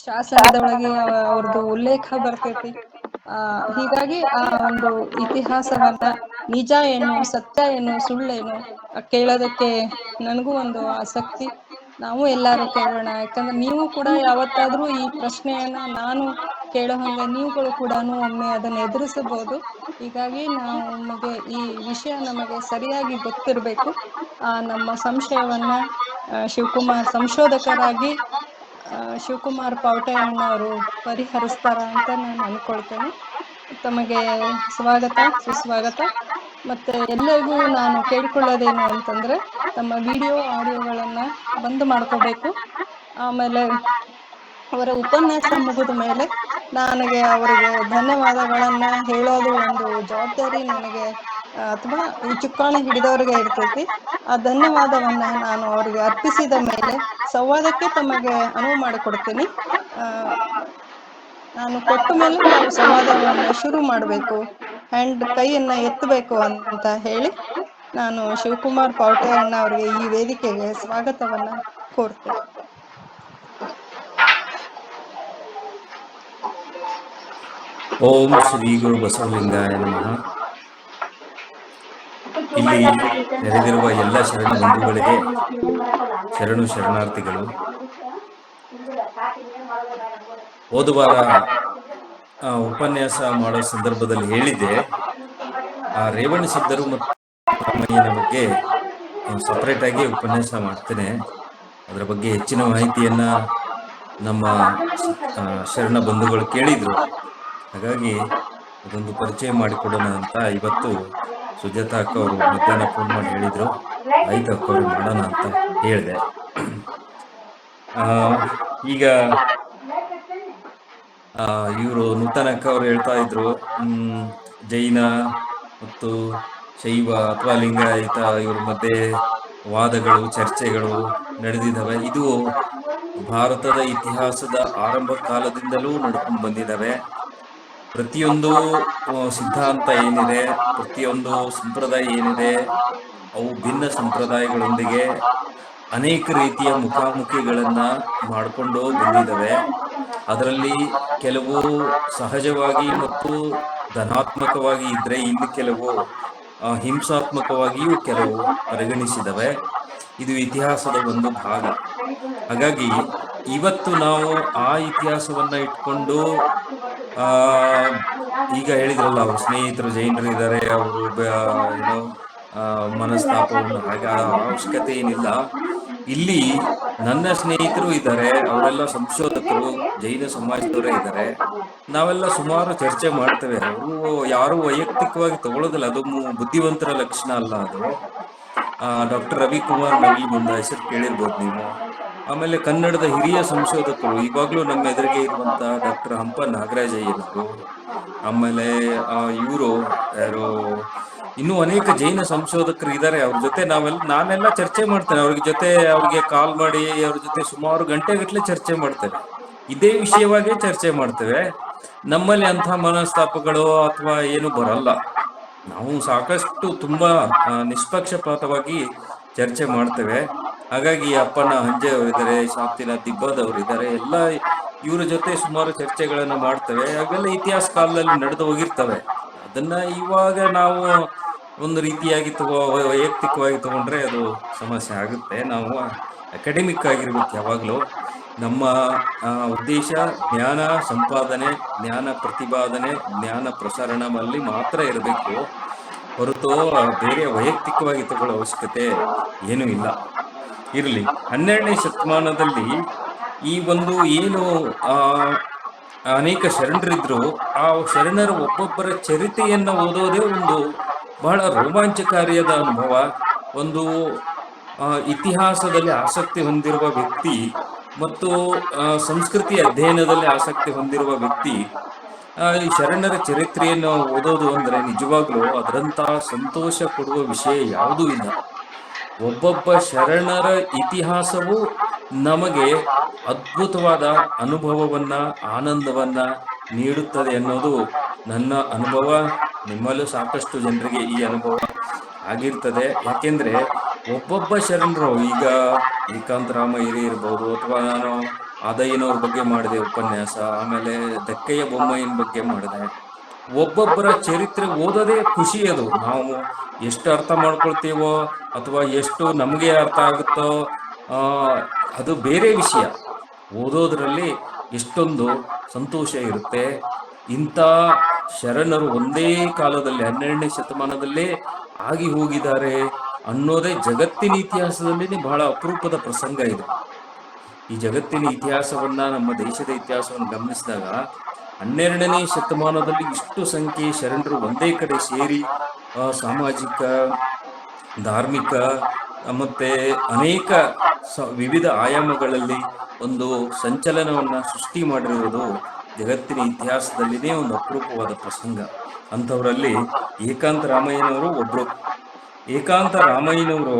ಶಾಸನದ ಒಳಗೆ ಅವ್ರದ್ದು ಉಲ್ಲೇಖ ಬರ್ತೈತಿ. ಹೀಗಾಗಿ ಆ ಒಂದು ಇತಿಹಾಸವನ್ನ ನಿಜ ಏನು, ಸತ್ಯ ಏನು, ಸುಳ್ಳೇನು ಕೇಳೋದಕ್ಕೆ ನನಗೂ ಒಂದು ಆಸಕ್ತಿ. ನಾವು ಎಲ್ಲಾರು ಕೇಳೋಣ, ಯಾಕಂದ್ರೆ ನೀವು ಕೂಡ ಯಾವತ್ತಾದ್ರೂ ಈ ಪ್ರಶ್ನೆಯನ್ನ ನಾನು ಕೇಳೋ ಹಂಗ ನೀವುಗಳು ಕೂಡ ಒಮ್ಮೆ ಅದನ್ನ ಎದುರಿಸಬಹುದು. ಹೀಗಾಗಿ ನಮಗೆ ಈ ವಿಷಯ ನಮಗೆ ಸರಿಯಾಗಿ ಗೊತ್ತಿರಬೇಕು. ನಮ್ಮ ಸಂಶಯವನ್ನ ಶಿವಕುಮಾರ್ ಸಂಶೋಧಕರಾಗಿ ಶಿವಕುಮಾರ್ ಪೌಟೆಯಣ್ಣ ಅವರು ಪರಿಹರಿಸ್ತಾರ ಅಂತ ನಾನು ಅನ್ಕೊಳ್ತೇನೆ. ತಮಗೆ ಸ್ವಾಗತ, ಸುಸ್ವಾಗತ. ಮತ್ತೆ ಎಲ್ಲರಿಗೂ ನಾನು ಕೇಳಿಕೊಳ್ಳೋದೇನು ಅಂತಂದ್ರೆ, ತಮ್ಮ ವಿಡಿಯೋ ಆಡಿಯೋಗಳನ್ನ ಬಂದ್ ಮಾಡ್ಕೋಬೇಕು. ಆಮೇಲೆ ಅವರ ಉಪನ್ಯಾಸ ಮುಗಿದ ಮೇಲೆ ನನಗೆ ಅವರಿಗೆ ಧನ್ಯವಾದಗಳನ್ನ ಹೇಳೋದು ಒಂದು ಜವಾಬ್ದಾರಿ ನನಗೆ ಅಥವಾ ಈ ಚುಕ್ಕಾಣಿ ಹಿಡಿದವರಿಗೆ ಇರ್ತೈತಿ. ಆ ಧನ್ಯವಾದವನ್ನ ನಾನು ಅವರಿಗೆ ಅರ್ಪಿಸಿದ ಮೇಲೆ ಸಂವಾದಕ್ಕೆ ತಮಗೆ ಅನುವು ಮಾಡಿಕೊಡ್ತೀನಿ. ನಾನು ಕೊಟ್ಟ ಮೇಲೆ ತಾವು ಸಂವಾದವನ್ನ ಶುರು ಮಾಡಬೇಕು, ಕೈಯನ್ನ ಎತ್ತಬೇಕು ಅಂತ ಹೇಳಿ ನಾನು ಶಿವಕುಮಾರ್ ಪೌಟೆಯಣ್ಣ ಅವರಿಗೆ ಈ ವೇದಿಕೆಗೆ ಸ್ವಾಗತವನ್ನ ಕೋರ್ತೇನೆ. ಓಂ ಶ್ರೀ ಗುರು ಬಸವಲಿಂಗಾಯ ನಮಃ. ಇಲ್ಲಿ ನೆರೆದಿರುವ ಎಲ್ಲ ಶರಣ ಬಂಧುಗಳಿಗೆ ಶರಣು ಶರಣಾರ್ಥಿಗಳು. ಹೋದ ವಾರ ಉಪನ್ಯಾಸ ಮಾಡೋ ಸಂದರ್ಭದಲ್ಲಿ ಹೇಳಿದ್ದೆ, ರೇವಣ ಸಿದ್ಧರು ಮತ್ತು ರಾಮಯ್ಯನ ಬಗ್ಗೆ ಸಪರೇಟ್ ಆಗಿ ಉಪನ್ಯಾಸ ಮಾಡ್ತೇನೆ. ಅದರ ಬಗ್ಗೆ ಹೆಚ್ಚಿನ ಮಾಹಿತಿಯನ್ನ ನಮ್ಮ ಶರಣ ಬಂಧುಗಳು ಕೇಳಿದ್ರು. ಹಾಗಾಗಿ ಅದೊಂದು ಪರಿಚಯ ಮಾಡಿಕೊಡೋಣ ಅಂತ ಇವತ್ತು ಸುಜಾತಾ ಅಕ್ಕ ಅವರು ಮಧ್ಯಾಹ್ನ ಫೋನ್ ಮಾಡಿ ಹೇಳಿದ್ರು. ಆಯ್ತು ಅಕ್ಕ ಅವರು ಮಾಡೋಣ ಅಂತ ಹೇಳಿದೆ. ಈಗ ಇವರು ನೂತನ ಅಕ್ಕ ಅವರು ಹೇಳ್ತಾ ಇದ್ರು, ಜೈನ ಮತ್ತು ಶೈವ ಅಥವಾ ಲಿಂಗಾಯತ ಇವ್ರ ಮಧ್ಯೆ ವಾದಗಳು, ಚರ್ಚೆಗಳು ನಡೆದಿದ್ದಾವೆ. ಇದು ಭಾರತದ ಇತಿಹಾಸದ ಆರಂಭ ಕಾಲದಿಂದಲೂ ನಡ್ಕೊಂಡು ಬಂದಿದ್ದಾವೆ. ಪ್ರತಿಯೊಂದು ಸಿದ್ಧಾಂತ ಏನಿದೆ, ಪ್ರತಿಯೊಂದು ಸಂಪ್ರದಾಯ ಏನಿದೆ, ಅವು ಭಿನ್ನ ಸಂಪ್ರದಾಯಗಳೊಂದಿಗೆ ಅನೇಕ ರೀತಿಯ ಮುಖಾಮುಖಿಗಳನ್ನ ಮಾಡಿಕೊಂಡು ಬಂದಿದ್ದಾವೆ. ಅದರಲ್ಲಿ ಕೆಲವು ಸಹಜವಾಗಿ ಮತ್ತು ಧನಾತ್ಮಕವಾಗಿ ಇದ್ರೆ, ಇನ್ನು ಕೆಲವು ಹಿಂಸಾತ್ಮಕವಾಗಿಯೂ ಕೆಲವು ಪರಿಗಣಿಸಿದವೆ. ಇದು ಇತಿಹಾಸದ ಒಂದು ಭಾಗ. ಹಾಗಾಗಿ ಇವತ್ತು ನಾವು ಆ ಇತಿಹಾಸವನ್ನ ಇಟ್ಕೊಂಡು ಈಗ ಹೇಳಿದ್ರಲ್ಲ, ಅವ್ರ ಸ್ನೇಹಿತರು ಜೈನರು ಇದ್ದಾರೆ, ಅವರು ಏನೋ ಮನಸ್ತಾಪವನ್ನು ಹಾಗೆ ಅವಶ್ಯಕತೆ ಏನಿಲ್ಲ. ಇಲ್ಲಿ ನನ್ನ ಸ್ನೇಹಿತರು ಇದ್ದಾರೆ, ಅವರೆಲ್ಲ ಸಂಶೋಧಕರು, ಜೈನ ಸಮಾಜದವರೇ ಇದ್ದಾರೆ. ನಾವೆಲ್ಲ ಸುಮಾರು ಚರ್ಚೆ ಮಾಡ್ತೇವೆ. ಅವರು ಯಾರು ವೈಯಕ್ತಿಕವಾಗಿ ತಗೊಳ್ಳೋದಿಲ್ಲ, ಅದು ಬುದ್ಧಿವಂತರ ಲಕ್ಷಣ ಅಲ್ಲ ಅದು. ಡಾಕ್ಟರ್ ರವಿಕುಮಾರ್ ನವಿಲುಗುಂದ ಹೆಸರು ಕೇಳಿರ್ಬೋದು ನೀವು. ಆಮೇಲೆ ಕನ್ನಡದ ಹಿರಿಯ ಸಂಶೋಧಕರು, ಇವಾಗ್ಲೂ ನಮ್ಮ ಎದುರಿಗೆ ಇರುವಂತ ಡಾಕ್ಟರ್ ಹಂಪ ನಾಗರಾಜಯ್ಯನವರು, ಆಮೇಲೆ ಇವರು ಯಾರು, ಇನ್ನೂ ಅನೇಕ ಜೈನ ಸಂಶೋಧಕರು ಇದ್ದಾರೆ. ಅವ್ರ ಜೊತೆ ನಾನೆಲ್ಲ ಚರ್ಚೆ ಮಾಡ್ತೇನೆ. ಅವ್ರಿಗೆ ಕಾಲ್ ಮಾಡಿ ಅವ್ರ ಜೊತೆ ಸುಮಾರು ಗಂಟೆಗಟ್ಟಲೆ ಚರ್ಚೆ ಮಾಡ್ತೇವೆ. ಇದೇ ವಿಷಯವಾಗೇ ಚರ್ಚೆ ಮಾಡ್ತೇವೆ. ನಮ್ಮಲ್ಲಿ ಅಂಥ ಮನಸ್ತಾಪಗಳು ಅಥವಾ ಏನು ಬರಲ್ಲ. ನಾವು ಸಾಕಷ್ಟು ತುಂಬಾ ನಿಷ್ಪಕ್ಷಪಾತವಾಗಿ ಚರ್ಚೆ ಮಾಡ್ತೇವೆ. ಹಾಗಾಗಿ ಅಪ್ಪನ ಹಂಜೆ ಅವರಿದ್ದಾರೆ, ಶಾಂತಿನಾಥ್ ದಿಬ್ಬದವರು ಇದ್ದಾರೆ, ಎಲ್ಲ ಇವರ ಜೊತೆ ಸುಮಾರು ಚರ್ಚೆಗಳನ್ನ ಮಾಡ್ತೇವೆ. ಅವೆಲ್ಲ ಇತಿಹಾಸ ಕಾಲದಲ್ಲಿ ನಡೆದು ಹೋಗಿರ್ತವೆ. ಅದನ್ನ ಇವಾಗ ನಾವು ಒಂದು ರೀತಿಯಾಗಿ ವೈಯಕ್ತಿಕವಾಗಿ ತಗೊಂಡ್ರೆ ಅದು ಸಮಸ್ಯೆ ಆಗುತ್ತೆ. ನಾವು ಅಕಾಡೆಮಿಕ್ ಆಗಿರ್ಬೇಕು ಯಾವಾಗಲೂ. ನಮ್ಮ ಉದ್ದೇಶ ಜ್ಞಾನ ಸಂಪಾದನೆ, ಜ್ಞಾನ ಪ್ರತಿಪಾದನೆ, ಜ್ಞಾನ ಪ್ರಸರಣದಲ್ಲಿ ಮಾತ್ರ ಇರಬೇಕು ಹೊರತು ಬೇರೆ ವೈಯಕ್ತಿಕವಾಗಿ ತಗೊಳ್ಳೋ ಅವಶ್ಯಕತೆ ಏನೂ ಇಲ್ಲ. ಇರಲಿ. 12ನೇ ಶತಮಾನದಲ್ಲಿ ಈ ಒಂದು ಏನು ಅನೇಕ ಶರಣರಿದ್ರು, ಆ ಶರಣರ ಒಬ್ಬೊಬ್ಬರ ಚರಿತೆಯನ್ನು ಓದೋದೇ ಒಂದು ಬಹಳ ರೋಮಾಂಚಕಾರಿಯಾದ ಅನುಭವ. ಒಂದು ಇತಿಹಾಸದಲ್ಲಿ ಆಸಕ್ತಿ ಹೊಂದಿರುವ ವ್ಯಕ್ತಿ ಮತ್ತು ಸಂಸ್ಕೃತಿ ಅಧ್ಯಯನದಲ್ಲಿ ಆಸಕ್ತಿ ಹೊಂದಿರುವ ವ್ಯಕ್ತಿ ಈ ಶರಣರ ಚರಿತ್ರೆಯನ್ನು ಓದೋದು ಅಂದ್ರೆ ನಿಜವಾಗ್ಲೂ ಅದರಂತ ಸಂತೋಷ ಕೊಡುವ ವಿಷಯ ಯಾವುದೂ ಇಲ್ಲ. ಒಬ್ಬೊಬ್ಬ ಶರಣರ ಇತಿಹಾಸವು ನಮಗೆ ಅದ್ಭುತವಾದ ಅನುಭವವನ್ನ, ಆನಂದವನ್ನ ನೀಡುತ್ತದೆ ಅನ್ನೋದು ನನ್ನ ಅನುಭವ. ನಿಮ್ಮಲ್ಲೂ ಸಾಕಷ್ಟು ಜನರಿಗೆ ಈ ಅನುಭವ ಆಗಿರ್ತದೆ. ಯಾಕೆಂದ್ರೆ ಒಬ್ಬೊಬ್ಬ ಶರಣರು, ಈಗ ಏಕಾಂತರಾಮ ಹಿರಿ ಇರ್ಬೋದು, ಅಥವಾ ನಾನು ಆದಯ್ಯನವ್ರ ಬಗ್ಗೆ ಮಾಡಿದೆ ಉಪನ್ಯಾಸ, ಆಮೇಲೆ ದಕ್ಕಯ್ಯ ಬೊಮ್ಮಯ್ಯನ ಬಗ್ಗೆ ಮಾಡಿದೆ. ಒಬ್ಬೊಬ್ಬರ ಚರಿತ್ರೆ ಓದೋದೇ ಖುಷಿ. ಅದು ನಾವು ಎಷ್ಟು ಅರ್ಥ ಮಾಡ್ಕೊಳ್ತೀವೋ ಅಥವಾ ಎಷ್ಟು ನಮಗೆ ಅರ್ಥ ಆಗುತ್ತೋ ಆ ಅದು ಬೇರೆ ವಿಷಯ. ಓದೋದ್ರಲ್ಲಿ ಎಷ್ಟೊಂದು ಸಂತೋಷ ಇರುತ್ತೆ. ಇಂಥ ಶರಣರು ಒಂದೇ ಕಾಲದಲ್ಲಿ 12ನೇ ಶತಮಾನದಲ್ಲೇ ಆಗಿ ಹೋಗಿದ್ದಾರೆ ಅನ್ನೋದೇ ಜಗತ್ತಿನ ಇತಿಹಾಸದಲ್ಲಿ ಬಹಳ ಅಪರೂಪದ ಪ್ರಸಂಗ ಇದು. ಈ ಜಗತ್ತಿನ ಇತಿಹಾಸವನ್ನ, ನಮ್ಮ ದೇಶದ ಇತಿಹಾಸವನ್ನು ಗಮನಿಸಿದಾಗ 12ನೇ ಶತಮಾನದಲ್ಲಿ ಇಷ್ಟು ಸಂಖ್ಯೆಯ ಶರಣರು ಒಂದೇ ಕಡೆ ಸೇರಿ ಸಾಮಾಜಿಕ, ಧಾರ್ಮಿಕ ಮತ್ತೆ ಅನೇಕ ವಿವಿಧ ಆಯಾಮಗಳಲ್ಲಿ ಒಂದು ಸಂಚಲನವನ್ನ ಸೃಷ್ಟಿ ಮಾಡಿರುವುದು ಜಗತ್ತಿನ ಇತಿಹಾಸದಲ್ಲಿನೇ ಒಂದು ಅಪರೂಪವಾದ ಪ್ರಸಂಗ. ಅಂಥವರಲ್ಲಿ ಏಕಾಂತ ರಾಮಯ್ಯನವರು ಒಬ್ರು. ಏಕಾಂತ ರಾಮಯ್ಯನವರು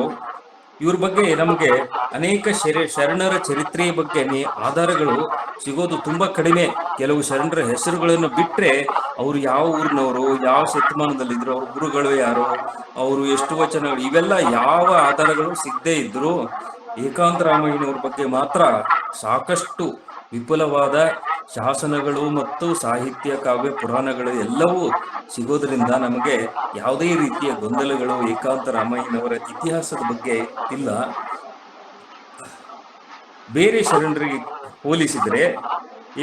ಇವ್ರ ಬಗ್ಗೆ ನಮಗೆ ಅನೇಕ ಶರಣರ ಚರಿತ್ರೆಯ ಬಗ್ಗೆ ಆಧಾರಗಳು ಸಿಗೋದು ತುಂಬಾ ಕಡಿಮೆ. ಕೆಲವು ಶರಣರ ಹೆಸರುಗಳನ್ನು ಬಿಟ್ರೆ ಅವರು ಯಾವ ಊರಿನವರು, ಯಾವ ಶತಮಾನದಲ್ಲಿದ್ರು, ಅವ್ರ ಗುರುಗಳು ಯಾರು, ಅವರು ಎಷ್ಟು ವಚನಗಳು, ಇವೆಲ್ಲ ಯಾವ ಆಧಾರಗಳು ಸಿಗದೇ ಇದ್ರು ಏಕಾಂತ ರಾಮಯ್ಯನವ್ರ ಬಗ್ಗೆ ಮಾತ್ರ ಸಾಕಷ್ಟು ವಿಪುಲವಾದ ಶಾಸನಗಳು ಮತ್ತು ಸಾಹಿತ್ಯ, ಕಾವ್ಯ, ಪುರಾಣಗಳು ಎಲ್ಲವೂ ಸಿಗೋದ್ರಿಂದ ನಮಗೆ ಯಾವುದೇ ರೀತಿಯ ಗೊಂದಲಗಳು ಏಕಾಂತ ರಾಮಯ್ಯನವರ ಇತಿಹಾಸದ ಬಗ್ಗೆ ಇಲ್ಲ. ಬೇರೆ ಶರಣರಿಗೆ ಹೋಲಿಸಿದರೆ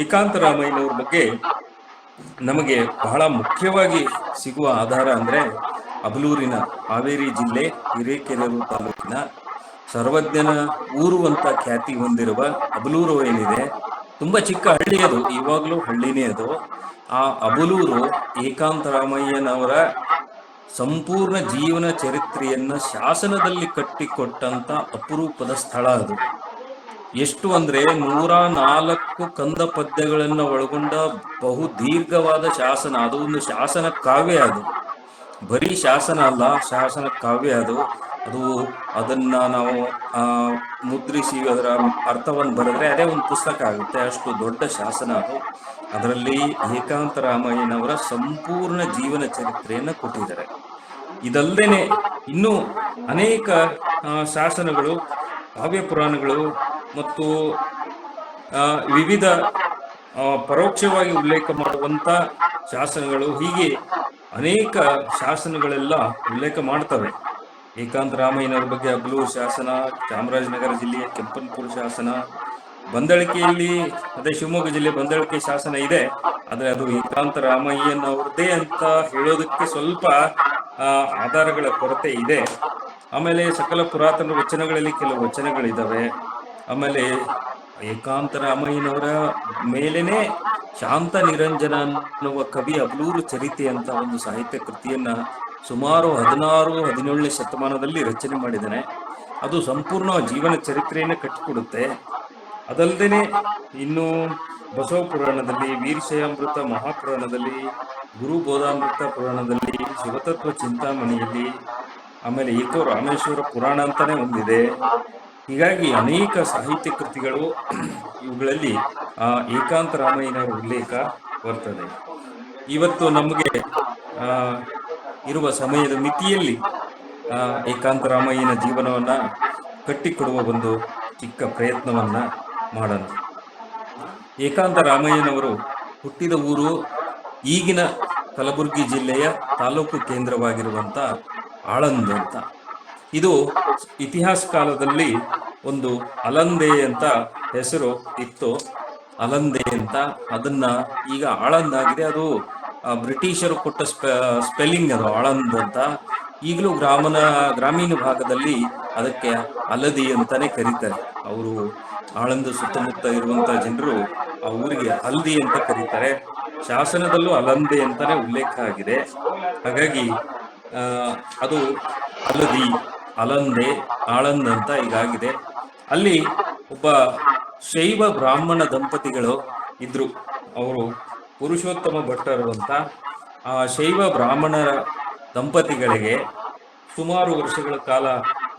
ಏಕಾಂತ ರಾಮಯ್ಯನವ್ರ ಬಗ್ಗೆ ನಮಗೆ ಬಹಳ ಮುಖ್ಯವಾಗಿ ಸಿಗುವ ಆಧಾರ ಅಂದ್ರೆ ಅಬಲೂರಿನ, ಹಾವೇರಿ ಜಿಲ್ಲೆ ಹಿರೇಕೆರೂರು ತಾಲೂಕಿನ ಸರ್ವಜ್ಞನ ಊರು ಅಂತ ಖ್ಯಾತಿ ಹೊಂದಿರುವ ಅಬಲೂರು ಏನಿದೆ, ತುಂಬಾ ಚಿಕ್ಕ ಹಳ್ಳಿ ಅದು, ಇವಾಗಲೂ ಹಳ್ಳಿನೇ ಅದು. ಆ ಅಬಲೂರು ಏಕಾಂತ ರಾಮಯ್ಯನವರ ಸಂಪೂರ್ಣ ಜೀವನ ಚರಿತ್ರೆಯನ್ನ ಶಾಸನದಲ್ಲಿ ಕಟ್ಟಿಕೊಟ್ಟಂತ ಅಪರೂಪದ ಸ್ಥಳ ಅದು. ಎಷ್ಟು ಅಂದ್ರೆ 104 ಕಂದ ಪದ್ಯಗಳನ್ನ ಒಳಗೊಂಡ ಬಹು ದೀರ್ಘವಾದ ಶಾಸನ. ಅದು ಒಂದು ಶಾಸನ ಕಾವ್ಯ. ಅದು ಬರೀ ಶಾಸನ ಅಲ್ಲ, ಶಾಸನ ಕಾವ್ಯ ಅದು. ಅದನ್ನ ನಾವು ಮುದ್ರಿಸಿ ಅದರ ಅರ್ಥವನ್ನು ಬರೆದ್ರೆ ಅದೇ ಒಂದು ಪುಸ್ತಕ ಆಗುತ್ತೆ. ಅಷ್ಟು ದೊಡ್ಡ ಶಾಸನ ಅದು. ಅದರಲ್ಲಿ ಏಕಾಂತ ರಾಮಯ್ಯನವರ ಸಂಪೂರ್ಣ ಜೀವನ ಚರಿತ್ರೆಯನ್ನ ಕೊಟ್ಟಿದ್ದಾರೆ. ಇದಲ್ಲದೇನೆ ಇನ್ನೂ ಅನೇಕ ಶಾಸನಗಳು, ಕಾವ್ಯ ಪುರಾಣಗಳು ಮತ್ತು ವಿವಿಧ ಪರೋಕ್ಷವಾಗಿ ಉಲ್ಲೇಖ ಮಾಡುವಂತ ಶಾಸನಗಳು, ಹೀಗೆ ಅನೇಕ ಶಾಸನಗಳೆಲ್ಲ ಉಲ್ಲೇಖ ಮಾಡ್ತವೆ ಏಕಾಂತ ರಾಮಯ್ಯನವ್ರ ಬಗ್ಗೆ. ಅಬಲೂರು ಶಾಸನ, ಚಾಮರಾಜನಗರ ಜಿಲ್ಲೆಯ ಕೆಂಪನಪುರ ಶಾಸನ, ಬಂದಳಿಕೆಯಲ್ಲಿ ಅದೇ ಶಿವಮೊಗ್ಗ ಜಿಲ್ಲೆ ಬಂದಳಿಕೆ ಶಾಸನ ಇದೆ. ಆದ್ರೆ ಅದು ಏಕಾಂತ ರಾಮಯ್ಯನವ್ರದ್ದೇ ಅಂತ ಹೇಳೋದಕ್ಕೆ ಸ್ವಲ್ಪ ಆಧಾರಗಳ ಕೊರತೆ ಇದೆ. ಆಮೇಲೆ ಸಕಲ ಪುರಾತನ ವಚನಗಳಲ್ಲಿ ಕೆಲವು ವಚನಗಳಿದ್ದಾವೆ. ಆಮೇಲೆ ಏಕಾಂತ ರಾಮಯ್ಯನವರ ಮೇಲೇನೆ ಶಾಂತ ನಿರಂಜನ ಅನ್ನುವ ಕವಿ ಅಬಲೂರು ಚರಿತೆ ಅಂತ ಒಂದು ಸಾಹಿತ್ಯ ಕೃತಿಯನ್ನ ಸುಮಾರು 16-17ನೇ ಶತಮಾನದಲ್ಲಿ ರಚನೆ ಮಾಡಿದ್ದಾನೆ. ಅದು ಸಂಪೂರ್ಣ ಜೀವನ ಚರಿತ್ರೆಯನ್ನ ಕಟ್ಟಿಕೊಡುತ್ತೆ. ಅದಲ್ಲದೇನೆ ಇನ್ನು ಬಸವ ಪುರಾಣದಲ್ಲಿ, ವೀರಶೈವಾಮೃತ ಮಹಾಪುರಾಣದಲ್ಲಿ, ಗುರು ಬೋಧಾಮೃತ ಪುರಾಣದಲ್ಲಿ, ಶಿವತತ್ವ ಚಿಂತಾಮಣಿಯಲ್ಲಿ, ಆಮೇಲೆ ಏಕೋ ರಾಮೇಶ್ವರ ಪುರಾಣ ಅಂತಾನೆ ಒಂದಿದೆ. ಹೀಗಾಗಿ ಅನೇಕ ಸಾಹಿತ್ಯ ಕೃತಿಗಳು, ಇವುಗಳಲ್ಲಿ ಏಕಾಂತ ರಾಮಯ್ಯನವರ ಉಲ್ಲೇಖ ಬರ್ತದೆ. ಇವತ್ತು ನಮಗೆ ಇರುವ ಸಮಯದ ಮಿತಿಯಲ್ಲಿ ಏಕಾಂತ ರಾಮಯ್ಯನ ಜೀವನವನ್ನ ಕಟ್ಟಿಕೊಡುವ ಒಂದು ಚಿಕ್ಕ ಪ್ರಯತ್ನವನ್ನ ಮಾಡೋಣ. ಏಕಾಂತ ರಾಮಯ್ಯನವರು ಹುಟ್ಟಿದ ಊರು ಈಗಿನ ಕಲಬುರಗಿ ಜಿಲ್ಲೆಯ ತಾಲೂಕು ಕೇಂದ್ರವಾಗಿರುವಂತ ಆಳಂದ್ ಅಂತ. ಇದು ಇತಿಹಾಸ ಕಾಲದಲ್ಲಿ ಒಂದು ಅಲಂದೆ ಅಂತ ಹೆಸರು ಇತ್ತು. ಅಲಂದೆ ಅಂತ, ಅದನ್ನ ಈಗ ಆಳಂದ್ ಆಗಿದೆ. ಅದು ಬ್ರಿಟಿಷರು ಕೊಟ್ಟ ಸ್ಪೆಲ್ಲಿಂಗ್ ಅದು, ಆಳಂದ್ ಅಂತ. ಈಗಲೂ ಗ್ರಾಮೀಣ ಭಾಗದಲ್ಲಿ ಅದಕ್ಕೆ ಅಲದಿ ಅಂತಾನೆ ಕರೀತಾರೆ. ಅವರು ಆಳಂದ ಸುತ್ತಮುತ್ತ ಇರುವಂತ ಜನರು ಆ ಊರಿಗೆ ಹಲ್ದಿ ಅಂತ ಕರೀತಾರೆ. ಶಾಸನದಲ್ಲೂ ಅಲಂದೆ ಅಂತಾನೆ ಉಲ್ಲೇಖ ಆಗಿದೆ. ಹಾಗಾಗಿ ಅದು ಅಲದಿ, ಅಲಂದೆ, ಆಳಂದ್ ಅಂತ ಈಗಾಗಿದೆ. ಅಲ್ಲಿ ಒಬ್ಬ ಶೈವ ಬ್ರಾಹ್ಮಣ ದಂಪತಿಗಳು ಇದ್ರು. ಅವರು ಪುರುಷೋತ್ತಮ ಭಟ್ಟರು ಅಂತ. ಆ ಶೈವ ಬ್ರಾಹ್ಮಣರ ದಂಪತಿಗಳಿಗೆ ಸುಮಾರು ವರ್ಷಗಳ ಕಾಲ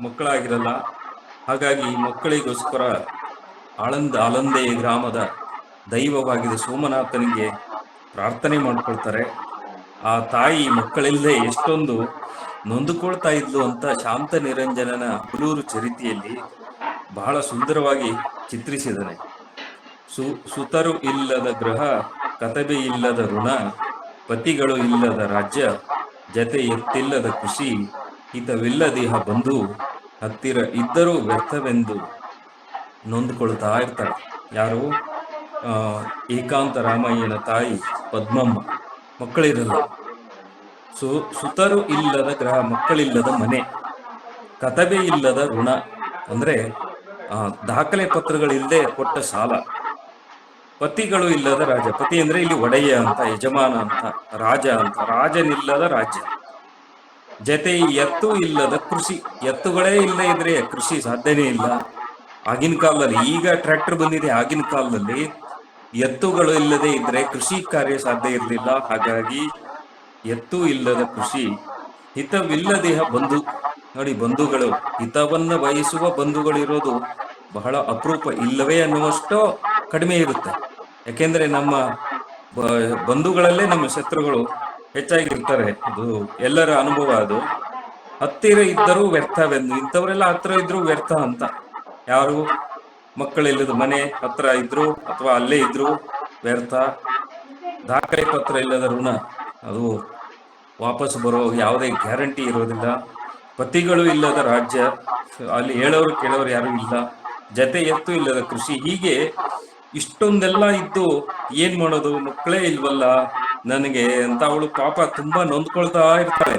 ಮಕ್ಕಳಾಗಿರಲ್ಲ. ಹಾಗಾಗಿ ಮಕ್ಕಳಿಗೋಸ್ಕರ ಆಲಂದೆ ಗ್ರಾಮದ ದೈವವಾಗಿದ್ದ ಸೋಮನಾಥನಿಗೆ ಪ್ರಾರ್ಥನೆ ಮಾಡ್ಕೊಳ್ತಾರೆ. ಆ ತಾಯಿ ಮಕ್ಕಳಿಲ್ಲದೆ ಎಷ್ಟೊಂದು ನೊಂದುಕೊಳ್ತಾ ಇದ್ಲು ಅಂತ ಶಾಂತ ನಿರಂಜನನ ಅಬಲೂರು ಚರಿತೆಯಲ್ಲಿ ಬಹಳ ಸುಂದರವಾಗಿ ಚಿತ್ರಿಸಿದ್ದಾನೆ. ಸುತರು ಇಲ್ಲದ ಗೃಹ, ಕತಬೆ ಇಲ್ಲದ ಋಣ, ಪತಿಗಳು ಇಲ್ಲದ ರಾಜ್ಯ, ಜತೆ ಎತ್ತಿಲ್ಲದ ಕೃಷಿ, ಹಿತವಿಲ್ಲದಿಹ ಬಂಧು, ಹತ್ತಿರ ಇದ್ದರೂ ವ್ಯರ್ಥವೆಂದು ನೊಂದುಕೊಳ್ತಾ ಇರ್ತಾಳೆ. ಯಾರು? ಏಕಾಂತ ರಾಮಯ್ಯನ ತಾಯಿ ಪದ್ಮಮ್ಮ. ಮಕ್ಕಳಿರಲ್ಲ. ಸುತರು ಇಲ್ಲದ ಗ್ರಹ, ಮಕ್ಕಳಿಲ್ಲದ ಮನೆ, ಕತಬೆ ಇಲ್ಲದ ಋಣ ಅಂದ್ರೆ ದಾಖಲೆ ಪತ್ರಗಳಿಲ್ಲದೆ ಕೊಟ್ಟ ಸಾಲ, ಪತಿಗಳು ಇಲ್ಲದ ರಾಜ. ಪತಿ ಅಂದ್ರೆ ಇಲ್ಲಿ ಒಡೆಯ ಅಂತ, ಯಜಮಾನ ಅಂತ, ರಾಜ ಅಂತ, ರಾಜನಿಲ್ಲದ ರಾಜ್ಯ, ಜತೆ ಎತ್ತು ಇಲ್ಲದ ಕೃಷಿ. ಎತ್ತುಗಳೇ ಇಲ್ಲದೆ ಇದ್ರೆ ಕೃಷಿ ಸಾಧ್ಯನೇ ಇಲ್ಲ ಆಗಿನ ಕಾಲದಲ್ಲಿ. ಈಗ ಟ್ರ್ಯಾಕ್ಟರ್ ಬಂದಿದೆ, ಆಗಿನ ಕಾಲದಲ್ಲಿ ಎತ್ತುಗಳು ಇಲ್ಲದೆ ಇದ್ರೆ ಕೃಷಿ ಕಾರ್ಯ ಸಾಧ್ಯ ಇರಲಿಲ್ಲ. ಹಾಗಾಗಿ ಎತ್ತು ಇಲ್ಲದ ಕೃಷಿ, ಹಿತವಿಲ್ಲದಿಹ ಬಂಧು. ನೋಡಿ, ಬಂಧುಗಳು, ಹಿತವನ್ನ ಬಯಸುವ ಬಂಧುಗಳು ಇರೋದು ಬಹಳ ಅಪರೂಪ, ಇಲ್ಲವೇ ಅನ್ನುವಷ್ಟು ಕಡಿಮೆ ಇರುತ್ತೆ. ಯಾಕೆಂದ್ರೆ ನಮ್ಮ ಬಂಧುಗಳಲ್ಲೇ ನಮ್ಮ ಶತ್ರುಗಳು ಹೆಚ್ಚಾಗಿರ್ತಾರೆ. ಅದು ಎಲ್ಲರ ಅನುಭವ. ಅದು ಹತ್ತಿರ ಇದ್ದರೂ ವ್ಯರ್ಥವೆಂದು, ಇಂಥವರೆಲ್ಲ ಹತ್ರ ಇದ್ರು ವ್ಯರ್ಥ ಅಂತ. ಯಾರು? ಮಕ್ಕಳಿಲ್ಲದ ಮನೆ ಹತ್ರ ಇದ್ರು ಅಥವಾ ಅಲ್ಲೇ ಇದ್ರು ವ್ಯರ್ಥ. ದಾಖಲೆ ಪತ್ರ ಇಲ್ಲದ ಋಣ, ಅದು ವಾಪಸ್ ಬರೋ ಯಾವುದೇ ಗ್ಯಾರಂಟಿ ಇರೋದಿಲ್ಲ. ಪತಿಗಳು ಇಲ್ಲದ ರಾಜ್ಯ, ಅಲ್ಲಿ ಹೇಳೋರು ಕೇಳೋರು ಯಾರು ಇಲ್ಲ. ಜತೆ ಎತ್ತು ಇಲ್ಲದ ಕೃಷಿ. ಹೀಗೆ ಇಷ್ಟೊಂದೆಲ್ಲ ಇದ್ದು ಏನ್ ಮಾಡೋದು, ಮಕ್ಕಳೇ ಇಲ್ವಲ್ಲ ನನಗೆ ಅಂತ ಅವಳು ಪಾಪ ತುಂಬಾ ನೊಂದ್ಕೊಳ್ತಾ ಇರ್ತಾಳೆ.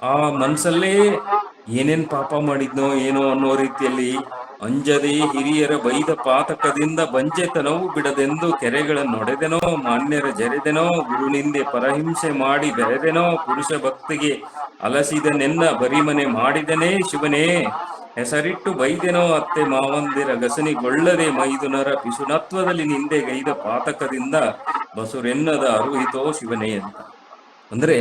ಆ ಮನ್ಸಲ್ಲೇ ಏನೇನ್ ಪಾಪ ಮಾಡಿದ್ನೋ ಏನೋ ಅನ್ನೋ ರೀತಿಯಲ್ಲಿ ಅಂಜದೆ ಹಿರಿಯರ ಬೈದ ಪಾತಕದಿಂದ ಬಂಜೆತನವು ಬಿಡದೆಂದು ಕೆರೆಗಳನ್ನೊಡೆದೆನೋ, ಮಾನ್ಯರ ಜರೆದೆನೋ, ಗುರುನಿಂದೆ ಪರಹಿಂಸೆ ಮಾಡಿ ಬೆರೆದೆನೋ, ಪುರುಷ ಭಕ್ತಿಗೆ ಅಲಸಿದನೆನ್ನ ಬರಿಮನೆ ಮಾಡಿದನೇ ಶಿವನೇ, ಹೆಸರಿಟ್ಟು ಬೈದೆನೋ ಅತ್ತೆ ಮಾವಂದಿರ ಗಸನಿಗೊಳ್ಳದೆ, ಮೈದುನರ ಪಿಸುನತ್ವದಲ್ಲಿ ನಿಂದೆ ಗೈದ ಪಾತಕದಿಂದ ಬಸುರೆನ್ನದ ಅರುಹಿತೋ ಶಿವನೇ ಅಂತ. ಅಂದ್ರೆ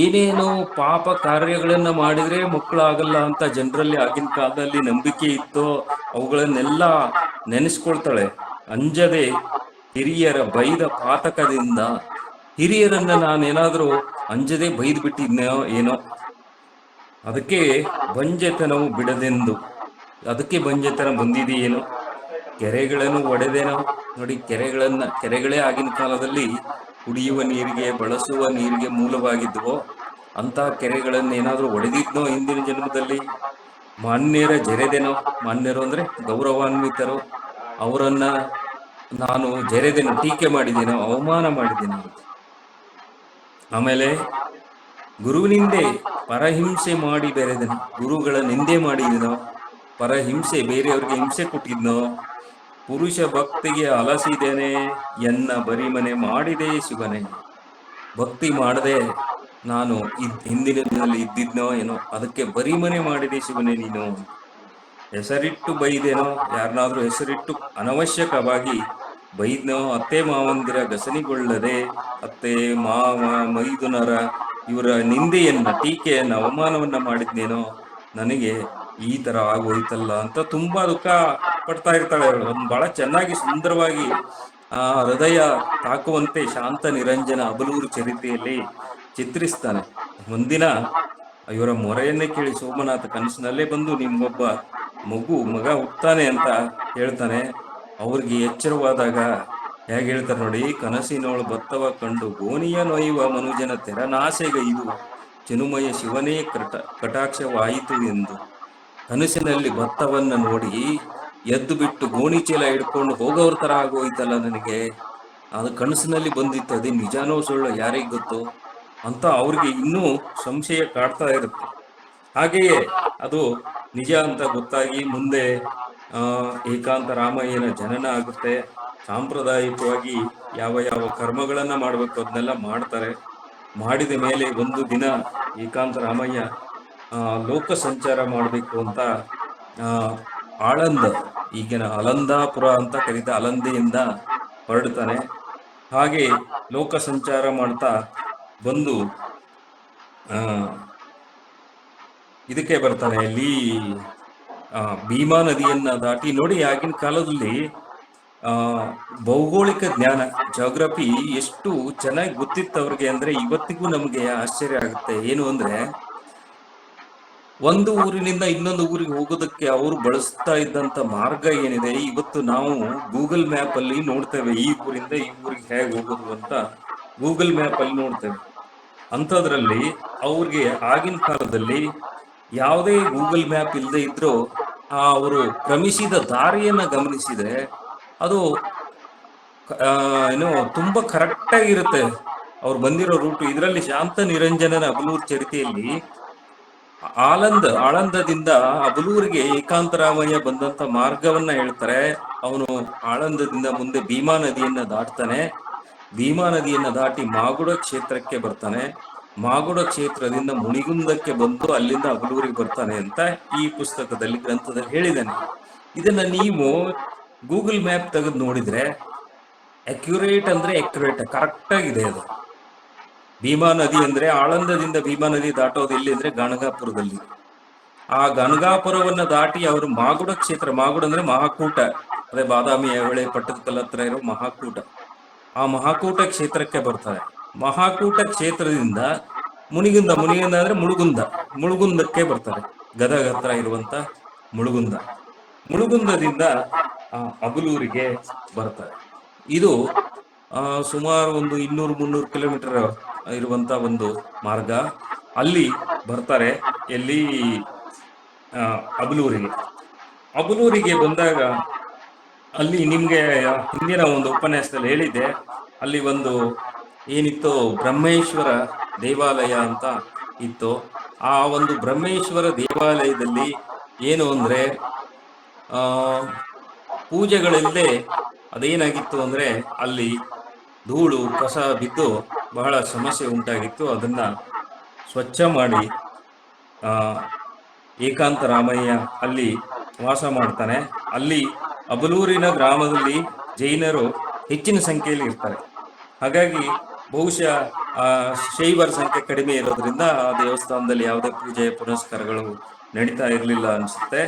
ಏನೇನೋ ಪಾಪ ಕಾರ್ಯಗಳನ್ನ ಮಾಡಿದ್ರೆ ಮಕ್ಕಳಾಗಲ್ಲ ಅಂತ ಜನರಲ್ಲಿ ಆಗಿನ ಕಾಲದಲ್ಲಿ ನಂಬಿಕೆ ಇತ್ತೋ ಅವುಗಳನ್ನೆಲ್ಲ ನೆನೆಸ್ಕೊಳ್ತಾಳೆ. ಅಂಜದೆ ಹಿರಿಯರ ಬೈದ ಪಾತಕದಿಂದ. ಹಿರಿಯರನ್ನ ನಾನೇನಾದ್ರೂ ಅಂಜದೆ ಬೈದ್ ಬಿಟ್ಟಿದ್ನೋ ಏನೋ, ಅದಕ್ಕೆ ಬಂಜೆತನವು ಬಿಡದೆಂದು, ಅದಕ್ಕೆ ಬಂಜೆತನ ಬಂದಿದೆಯೇನೋ. ಕೆರೆಗಳನ್ನು ಒಡೆದೇನೋ. ನೋಡಿ, ಕೆರೆಗಳೇ ಆಗಿನ ಕಾಲದಲ್ಲಿ ಕುಡಿಯುವ ನೀರಿಗೆ, ಬಳಸುವ ನೀರಿಗೆ ಮೂಲವಾಗಿದ್ವೋ ಅಂತ ಕೆರೆಗಳನ್ನೇನಾದ್ರೂ ಒಡೆದಿದ್ನೋ ಹಿಂದಿನ ಜನ್ಮದಲ್ಲಿ. ಮಾನ್ಯರ ಜರೆದೆನೋ. ಮಾನ್ಯರು ಅಂದ್ರೆ ಗೌರವಾನ್ವಿತರು, ಅವರನ್ನ ನಾನು ಜರೆದೆನೋ, ಟೀಕೆ ಮಾಡಿದೇನೋ, ಅವಮಾನ ಮಾಡಿದೇನೋ ಅಂತ. ಆಮೇಲೆ ಗುರುವಿನಿಂದೆ ಪರಹಿಂಸೆ ಮಾಡಿ ಬೆರೆದೆನೋ. ಗುರುಗಳ ನಿಂದೆ ಮಾಡಿದನೋ, ಪರಹಿಂಸೆ, ಬೇರೆಯವ್ರಿಗೆ ಹಿಂಸೆ ಕೊಟ್ಟಿದ್ನೋ. ಪುರುಷ ಭಕ್ತಿಗೆ ಅಲಸಿದೇನೆ ಎನ್ನ ಬರಿಮನೆ ಮಾಡಿದೆ ಶಿವನೇ. ಭಕ್ತಿ ಮಾಡದೆ ನಾನು ಹಿಂದಿನ ದಿನದಲ್ಲಿ ಇದ್ದಿದ್ನೋ ಏನೋ, ಅದಕ್ಕೆ ಬರಿಮನೆ ಮಾಡಿದೆ ಶಿವನೇ ನೀನು. ಹೆಸರಿಟ್ಟು ಬೈದೇನೋ, ಯಾರನ್ನಾದ್ರೂ ಹೆಸರಿಟ್ಟು ಅನವಶ್ಯಕವಾಗಿ ಬೈದ್ನೋ. ಅತ್ತೆ ಮಾವಂದಿರ ಗಸನಿಗೊಳ್ಳದೆ, ಅತ್ತೆ ಮಾವ ಮೈದುನರ ಇವರ ನಿಂದೆಯನ್ನ, ಟೀಕೆಯನ್ನ, ಅವಮಾನವನ್ನ ಮಾಡಿದ್ನೇನೋ, ನನಗೆ ಈ ತರ ಆಗೋಯ್ತಲ್ಲ ಅಂತ ತುಂಬಾ ದುಃಖ ಪಡ್ತಾ ಇರ್ತಾಳೆ ಅವಳು. ಒಂದು ಬಹಳ ಚೆನ್ನಾಗಿ ಸುಂದರವಾಗಿ ಹೃದಯ ತಾಕುವಂತೆ ಶಾಂತ ನಿರಂಜನ ಅಬಲೂರು ಚರಿತೆಯಲ್ಲಿ ಚಿತ್ರಿಸ್ತಾನೆ. ಒಂದಿನ ಇವರ ಮೊರೆಯನ್ನೇ ಕೇಳಿ ಸೋಮನಾಥ ಕನಸಿನಲ್ಲೇ ಬಂದು ನಿಮ್ಗೊಬ್ಬ ಮಗ ಹುಟ್ತಾನೆ ಅಂತ ಹೇಳ್ತಾನೆ. ಅವ್ರಿಗೆ ಎಚ್ಚರವಾದಾಗ ಹೇಗೆ ಹೇಳ್ತಾರೆ ನೋಡಿ, ಕನಸಿನೋಳು ಭತ್ತವ ಕಂಡು ಗೋನಿಯ ನೊಯ್ಯುವ ಮನುಜನ ತೆರನಾಸೆಗೈದು ಚಿನುಮಯ ಶಿವನೇ ಕಟಾಕ್ಷವಾಯಿತು ಎಂದು. ಕನಸಿನಲ್ಲಿ ಭತ್ತವನ್ನ ನೋಡಿ ಎದ್ದು ಬಿಟ್ಟು ಗೋಣಿ ಚೀಲ ಹಿಡ್ಕೊಂಡು ಹೋಗೋರ್ ತರ ಆಗೋಯ್ತಲ್ಲ ನನಗೆ, ಅದು ಕನಸಿನಲ್ಲಿ ಬಂದಿತ್ತು, ಅದೇ ನಿಜಾನೋ ಸುಳ್ಳು ಯಾರಿಗ್ ಗೊತ್ತು ಅಂತ ಅವ್ರಿಗೆ ಇನ್ನೂ ಸಂಶಯ ಕಾಡ್ತಾ ಇರುತ್ತೆ. ಹಾಗೆಯೇ ಅದು ನಿಜ ಅಂತ ಗೊತ್ತಾಗಿ ಮುಂದೆ ಏಕಾಂತ ರಾಮಯ್ಯನ ಜನನ ಆಗುತ್ತೆ. ಸಾಂಪ್ರದಾಯಿಕವಾಗಿ ಯಾವ ಯಾವ ಕರ್ಮಗಳನ್ನ ಮಾಡಬೇಕು ಅದನ್ನೆಲ್ಲ ಮಾಡ್ತಾರೆ. ಮಾಡಿದ ಮೇಲೆ ಒಂದು ದಿನ ಏಕಾಂತ ರಾಮಯ್ಯ ಲೋಕ ಸಂಚಾರ ಮಾಡಬೇಕು ಅಂತ ಆಳಂದ, ಈಗಿನ ಅಲಂದಾಪುರ ಅಂತ ಕರೀತ ಅಲಂದೆಯಿಂದ ಹೊರಡ್ತಾನೆ. ಹಾಗೆ ಲೋಕ ಸಂಚಾರ ಮಾಡ್ತಾ ಬಂದು ಇದಕ್ಕೆ ಬರ್ತಾನೆ. ಇಲ್ಲಿ ಭೀಮಾ ನದಿಯನ್ನ ದಾಟಿ. ನೋಡಿ, ಆಗಿನ ಕಾಲದಲ್ಲಿ ಭೌಗೋಳಿಕ ಜ್ಞಾನ, ಜಾಗ್ರಫಿ ಎಷ್ಟು ಚೆನ್ನಾಗಿ ಗೊತ್ತಿತ್ತು ಅವ್ರಿಗೆ ಅಂದ್ರೆ ಇವತ್ತಿಗೂ ನಮಗೆ ಆಶ್ಚರ್ಯ ಆಗುತ್ತೆ. ಏನು ಅಂದ್ರೆ ಒಂದು ಊರಿನಿಂದ ಇನ್ನೊಂದು ಊರಿಗೆ ಹೋಗೋದಕ್ಕೆ ಅವರು ಬಳಸ್ತಾ ಇದ್ದಂತ ಮಾರ್ಗ ಏನಿದೆ, ಇವತ್ತು ನಾವು ಗೂಗಲ್ ಮ್ಯಾಪ್ ಅಲ್ಲಿ ನೋಡ್ತೇವೆ ಈ ಊರಿಂದ ಈ ಊರಿಗೆ ಹೇಗೆ ಹೋಗೋದು ಅಂತ ಗೂಗಲ್ ಮ್ಯಾಪ್ ಅಲ್ಲಿ ನೋಡ್ತೇವೆ. ಅಂಥದ್ರಲ್ಲಿ ಅವ್ರಿಗೆ ಆಗಿನ ಕಾಲದಲ್ಲಿ ಯಾವುದೇ ಗೂಗಲ್ ಮ್ಯಾಪ್ ಇಲ್ಲದೆ ಇದ್ರೂ ಅವರು ಕ್ರಮಿಸಿದ ದಾರಿಯನ್ನ ಗಮನಿಸಿದ್ರೆ ಅದು ಏನು ತುಂಬಾ ಕರೆಕ್ಟ್ ಆಗಿರುತ್ತೆ. ಅವ್ರು ಬಂದಿರೋ ರೂಟು. ಇದರಲ್ಲಿ ಶಾಂತ ನಿರಂಜನನ ಅಬಲೂರ್ ಚರಿತೆಯಲ್ಲಿ ಆಳಂದದಿಂದ ಅಬಲೂರಿಗೆ ಏಕಾಂತರಾಮಯ್ಯ ಬಂದಂತ ಮಾರ್ಗವನ್ನ ಹೇಳ್ತಾರೆ. ಅವನು ಆಳಂದದಿಂದ ಮುಂದೆ ಭೀಮಾ ನದಿಯನ್ನ ದಾಟ್ತಾನೆ. ಭೀಮಾ ನದಿಯನ್ನ ದಾಟಿ ಮಾಗುಡ ಕ್ಷೇತ್ರಕ್ಕೆ ಬರ್ತಾನೆ. ಮಾಗುಡ ಕ್ಷೇತ್ರದಿಂದ ಮುನಿಗುಂದಕ್ಕೆ ಬಂದು ಅಲ್ಲಿಂದ ಅಬಲೂರಿಗೆ ಬರ್ತಾನೆ ಅಂತ ಈ ಪುಸ್ತಕದಲ್ಲಿ ಗ್ರಂಥದಲ್ಲಿ ಹೇಳಿದ್ದಾನೆ. ಇದನ್ನ ನೀವು ಗೂಗಲ್ ಮ್ಯಾಪ್ ತೆಗೆದು ನೋಡಿದ್ರೆ ಅಕ್ಯುರೇಟ್ ಅಂದ್ರೆ ಅಕ್ಯುರೇಟ್, ಕರೆಕ್ಟ್ ಆಗಿದೆ ಅದು. ಭೀಮಾ ನದಿ ಅಂದ್ರೆ ಆಳಂದದಿಂದ ಭೀಮಾ ನದಿ ದಾಟೋದು ಎಲ್ಲಿ ಅಂದ್ರೆ ಗಣಗಾಪುರದಲ್ಲಿ. ಆ ಗಣಗಾಪುರವನ್ನ ದಾಟಿ ಅವರು ಮಾಗುಡ ಕ್ಷೇತ್ರ, ಮಾಗುಡ ಅಂದ್ರೆ ಮಹಾಕೂಟ, ಅದೇ ಬಾದಾಮಿ ಐಹೊಳೆ ಪಟ್ಟದಕಲ್ಲ ಹತ್ರ ಇರೋ ಮಹಾಕೂಟ, ಆ ಮಹಾಕೂಟ ಕ್ಷೇತ್ರಕ್ಕೆ ಬರ್ತಾರೆ. ಮಹಾಕೂಟ ಕ್ಷೇತ್ರದಿಂದ ಮುನಿಗುಂದ ಅಂದ್ರೆ ಮುಳುಗುಂದಕ್ಕೆ ಬರ್ತಾರೆ. ಗದಗ ಹತ್ರ ಇರುವಂತ ಮುಳುಗುಂದದಿಂದ ಅಬಲೂರಿಗೆ ಬರ್ತಾರೆ. ಇದು ಸುಮಾರು ಒಂದು 200-300 ಕಿಲೋಮೀಟರ್ ಇರುವಂತ ಒಂದು ಮಾರ್ಗ. ಅಲ್ಲಿ ಬರ್ತಾರೆ. ಎಲ್ಲಿ? ಅಬಲೂರಿಗೆ ಬಂದಾಗ ಅಲ್ಲಿ ನಿಮ್ಗೆ ಹಿಂದಿನ ಒಂದು ಉಪನ್ಯಾಸದಲ್ಲಿ ಹೇಳಿದ್ದೆ, ಅಲ್ಲಿ ಒಂದು ಏನಿತ್ತು ಬ್ರಹ್ಮೇಶ್ವರ ದೇವಾಲಯ ಅಂತ ಇತ್ತು. ಆ ಒಂದು ಬ್ರಹ್ಮೇಶ್ವರ ದೇವಾಲಯದಲ್ಲಿ ಏನು ಅಂದ್ರೆ ಪೂಜೆಗಳಿಲ್ಲದೆ ಅದೇನಾಗಿತ್ತು ಅಂದ್ರೆ ಅಲ್ಲಿ ಧೂಳು ಕಸ ಬಿದ್ದು ಬಹಳ ಸಮಸ್ಯೆ ಉಂಟಾಗಿತ್ತು. ಅದನ್ನ ಸ್ವಚ್ಛ ಮಾಡಿ ಏಕಾಂತರಾಮಯ್ಯ ಅಲ್ಲಿ ವಾಸ ಮಾಡ್ತಾನೆ. ಅಲ್ಲಿ ಅಬಲೂರಿನ ಗ್ರಾಮದಲ್ಲಿ ಜೈನರು ಹೆಚ್ಚಿನ ಸಂಖ್ಯೆಯಲ್ಲಿ ಇರ್ತಾರೆ. ಹಾಗಾಗಿ ಬಹುಶಃ ಶೈವರ ಸಂಖ್ಯೆ ಕಡಿಮೆ ಇರೋದ್ರಿಂದ ಆ ದೇವಸ್ಥಾನದಲ್ಲಿ ಯಾವುದೇ ಪೂಜೆ ಪುನಸ್ಕಾರಗಳು ನಡೀತಾ ಇರಲಿಲ್ಲ ಅನ್ಸುತ್ತೆ.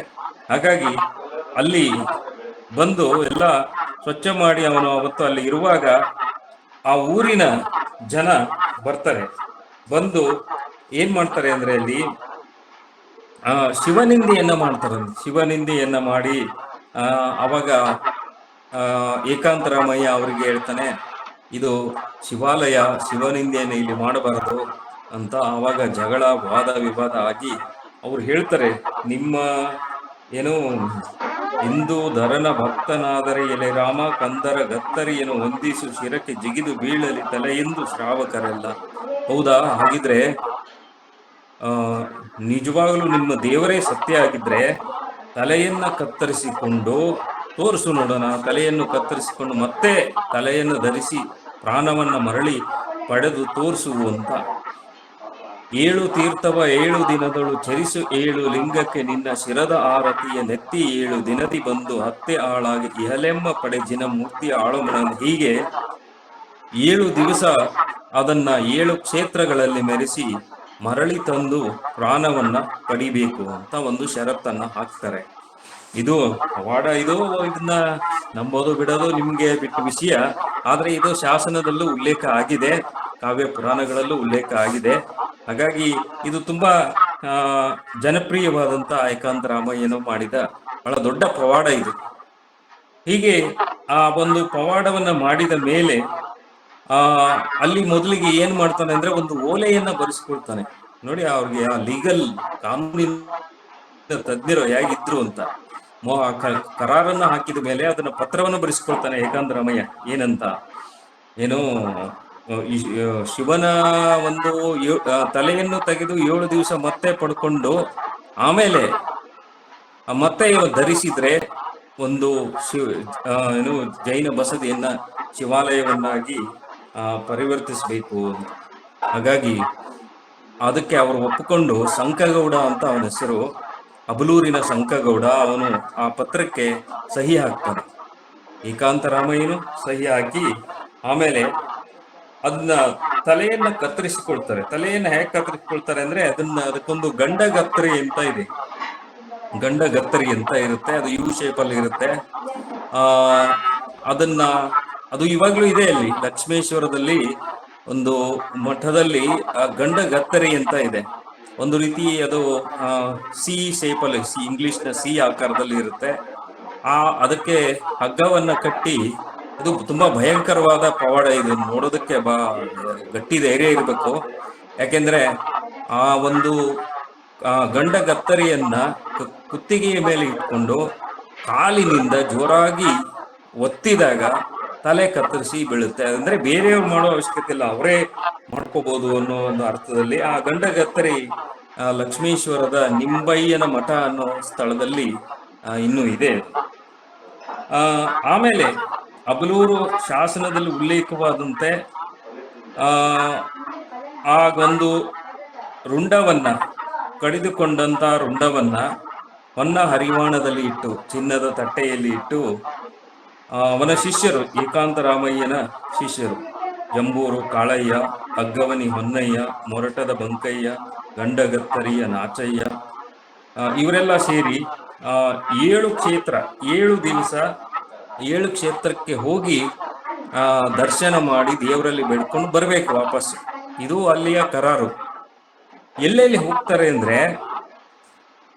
ಹಾಗಾಗಿ ಅಲ್ಲಿ ಬಂದು ಎಲ್ಲ ಸ್ವಚ್ಛ ಮಾಡಿ ಅವನು ಅವತ್ತು ಅಲ್ಲಿ ಇರುವಾಗ ಆ ಊರಿನ ಜನ ಬರ್ತಾರೆ. ಬಂದು ಏನ್ ಮಾಡ್ತಾರೆ ಅಂದ್ರೆ ಅಲ್ಲಿ ಶಿವನಿಂದೆಯನ್ನ ಮಾಡ್ತಾರೆ. ಶಿವನಿಂದೆಯನ್ನ ಮಾಡಿ ಅವಾಗ ಏಕಾಂತರಾಮಯ್ಯ ಅವರಿಗೆ ಹೇಳ್ತಾನೆ, ಇದು ಶಿವಾಲಯ, ಶಿವನಿಂದೆಯನ್ನು ಇಲ್ಲಿ ಮಾಡಬಾರದು ಅಂತ. ಆವಾಗ ಜಗಳ ವಾದ ವಿವಾದ ಆಗಿ ಅವ್ರು ಹೇಳ್ತಾರೆ, ನಿಮ್ಮ ಏನು ಇಂದು ಧರನ ಭಕ್ತನಾದರೆ ಎಲೆ ರಾಮ ಕಂದರ ಗತ್ತರಿಯನ್ನು ಹೊಂದಿಸು ಶಿರಕ್ಕೆ ಜಿಗಿದು ಬೀಳಲಿ ತಲೆ ಎಂದು ಶ್ರಾವಕರೆಲ್ಲ. ಹೌದಾ? ಹಾಗಿದ್ರೆ ನಿಜವಾಗಲೂ ನಿಮ್ಮ ದೇವರೇ ಸತ್ಯ ಆಗಿದ್ರೆ ತಲೆಯನ್ನ ಕತ್ತರಿಸಿಕೊಂಡು ತೋರಿಸು ನೋಡೋಣ. ತಲೆಯನ್ನು ಕತ್ತರಿಸಿಕೊಂಡು ಮತ್ತೆ ತಲೆಯನ್ನು ಧರಿಸಿ ಪ್ರಾಣವನ್ನ ಮರಳಿ ಪಡೆದು ತೋರಿಸು ಅಂತ. 7 ತೀರ್ಥವ 7 ದಿನದಳು ಚರಿಸು 7 ಲಿಂಗಕ್ಕೆ ನಿನ್ನ ಶಿರದ ಆರತಿಯ ನೆತ್ತಿ 7 ದಿನದಿ ಬಂದು ಹತ್ತೆ ಆಳಾಗಿ ಇಹಲೆಮ್ಮ ಪಡೆಜಿನ ಮೂರ್ತಿಯ ಆಳುಮಣ. ಹೀಗೆ 7 ದಿವಸ ಅದನ್ನ 7 ಕ್ಷೇತ್ರಗಳಲ್ಲಿ ಮೆರೆಸಿ ಮರಳಿ ತಂದು ಪ್ರಾಣವನ್ನ ಪಡಿಬೇಕು ಅಂತ ಒಂದು ಷರತ್ತನ್ನ ಹಾಕ್ತಾರೆ. ಇದು ಪವಾಡ. ಇದನ್ನ ನಂಬೋದು ಬಿಡೋದು ನಿಮ್ಗೆ ಬಿಟ್ಟ ವಿಷಯ. ಆದ್ರೆ ಇದು ಶಾಸನದಲ್ಲೂ ಉಲ್ಲೇಖ ಆಗಿದೆ, ಕಾವ್ಯ ಪುರಾಣಗಳಲ್ಲೂ ಉಲ್ಲೇಖ ಆಗಿದೆ. ಹಾಗಾಗಿ ಇದು ತುಂಬಾ ಜನಪ್ರಿಯವಾದಂತ ಏಕಾಂತರಾಮಯ್ಯನು ಮಾಡಿದ ಬಹಳ ದೊಡ್ಡ ಪವಾಡ ಇದು. ಹೀಗೆ ಆ ಒಂದು ಪವಾಡವನ್ನ ಮಾಡಿದ ಮೇಲೆ ಅಲ್ಲಿ ಮೊದಲಿಗೆ ಏನ್ ಮಾಡ್ತಾನೆ ಅಂದ್ರೆ ಒಂದು ಓಲೆಯನ್ನ ಬರೆಸ್ಕೊಳ್ತಾನೆ. ನೋಡಿ, ಅವ್ರಿಗೆ ಆ ಲೀಗಲ್ ಕಾನೂನಿನ ತಜ್ಞರು ಹೇಗಿದ್ರು ಅಂತ. ಕರಾರನ್ನ ಹಾಕಿದ ಮೇಲೆ ಅದನ್ನ ಪತ್ರವನ್ನು ಬರೆಸ್ಕೊಳ್ತಾನೆ ಏಕಾಂತರಾಮಯ್ಯ. ಏನಂತ? ಏನು ಶಿವನ ಒಂದು ತಲೆಯನ್ನು ತೆಗೆದು 7 ದಿವಸ ಮತ್ತೆ ಪಡ್ಕೊಂಡು ಆಮೇಲೆ ಮತ್ತೆ ಧರಿಸಿದ್ರೆ ಒಂದು ಏನು ಜೈನ ಬಸದಿಯನ್ನ ಶಿವಾಲಯವನ್ನಾಗಿ ಪರಿವರ್ತಿಸಬೇಕು ಅಂತ. ಹಾಗಾಗಿ ಅದಕ್ಕೆ ಅವರು ಒಪ್ಪಿಕೊಂಡು ಸಂಕಗೌಡ ಅಂತ ಅವನ ಹೆಸರು, ಅಬಲೂರಿನ ಸಂಕಗೌಡ, ಅವನು ಆ ಪತ್ರಕ್ಕೆ ಸಹಿ ಹಾಕ್ತಾನೆ. ಏಕಾಂತರಾಮಯ್ಯನು ಸಹಿ ಹಾಕಿ ಆಮೇಲೆ ಅದನ್ನ ತಲೆಯನ್ನ ಕತ್ತರಿಸಿಕೊಳ್ತಾರೆ. ತಲೆಯನ್ನ ಹೇಗೆ ಕತ್ತರಿಸಿಕೊಳ್ತಾರೆ ಅಂದ್ರೆ ಅದಕ್ಕೊಂದು ಗಂಡಗತ್ತರಿ ಅಂತ ಇದೆ. ಗಂಡಗತ್ತರಿ ಅಂತ ಇರುತ್ತೆ, ಅದು ಯು ಶೇಪ್ ಅಲ್ಲಿ ಇರುತ್ತೆ. ಅದು ಇವಾಗ್ಲೂ ಇದೆ. ಅಲ್ಲಿ ಲಕ್ಷ್ಮೇಶ್ವರದಲ್ಲಿ ಒಂದು ಮಠದಲ್ಲಿ ಗಂಡಗತ್ತರಿ ಅಂತ ಇದೆ. ಒಂದು ರೀತಿ ಅದು ಸಿ ಶೇಪಲ್ಲಿ, ಇಂಗ್ಲಿಷ್ನ ಸಿ ಆಕಾರದಲ್ಲಿ ಇರುತ್ತೆ. ಅದಕ್ಕೆ ಹಗ್ಗವನ್ನ ಕಟ್ಟಿ, ಇದು ತುಂಬಾ ಭಯಂಕರವಾದ ಪವಾಡ. ಇದು ನೋಡೋದಕ್ಕೆ ಗಟ್ಟಿ ಧೈರ್ಯ ಇರಬೇಕು. ಯಾಕೆಂದ್ರೆ ಆ ಒಂದು ಗಂಡ ಗತ್ತರಿಯನ್ನ ಕುತ್ತಿಗೆಯ ಮೇಲೆ ಇಟ್ಕೊಂಡು ಕಾಲಿನಿಂದ ಜೋರಾಗಿ ಒತ್ತಿದಾಗ ತಲೆ ಕತ್ತರಿಸಿ ಬೀಳುತ್ತೆ. ಅಂದ್ರೆ ಬೇರೆಯವ್ರು ಮಾಡೋ ಅವಶ್ಯಕತೆ ಇಲ್ಲ, ಅವರೇ ಮಾಡ್ಕೋಬಹುದು ಅನ್ನೋ ಒಂದು ಅರ್ಥದಲ್ಲಿ ಆ ಗಂಡ ಗತ್ತರಿ ಲಕ್ಷ್ಮೀಶ್ವರದ ನಿಂಬಯ್ಯನ ಮಠ ಅನ್ನೋ ಸ್ಥಳದಲ್ಲಿ ಇನ್ನೂ ಇದೆ. ಆಮೇಲೆ ಅಬಲೂರು ಶಾಸನದಲ್ಲಿ ಉಲ್ಲೇಖವಾದಂತೆ ಆ ಒಂದು ರುಂಡವನ್ನ, ಕಡಿದುಕೊಂಡಂತ ರುಂಡವನ್ನ ಹೊನ್ನ ಹರಿವಾಣದಲ್ಲಿ ಇಟ್ಟು, ಚಿನ್ನದ ತಟ್ಟೆಯಲ್ಲಿ ಇಟ್ಟು, ಅವನ ಶಿಷ್ಯರು, ಏಕಾಂತರಾಮಯ್ಯನ ಶಿಷ್ಯರು ಜಂಬೂರು ಕಾಳಯ್ಯ, ಅಗ್ಗವನಿ ಹೊನ್ನಯ್ಯ, ಮೊರಟದ ಬಂಕಯ್ಯ, ಗಂಡಗತ್ತರಿಯ ನಾಚಯ್ಯ, ಇವರೆಲ್ಲ ಸೇರಿ 7 ಕ್ಷೇತ್ರ, 7 ದಿವಸ 7 ಕ್ಷೇತ್ರಕ್ಕೆ ಹೋಗಿ ದರ್ಶನ ಮಾಡಿ ದೇವರಲ್ಲಿ ಬೇಡ್ಕೊಂಡು ಬರ್ಬೇಕು ವಾಪಸ್. ಇದು ಅಲ್ಲಿಯ ಕರಾರು. ಎಲ್ಲೆಲ್ಲಿ ಹೋಗ್ತಾರೆ ಅಂದ್ರೆ,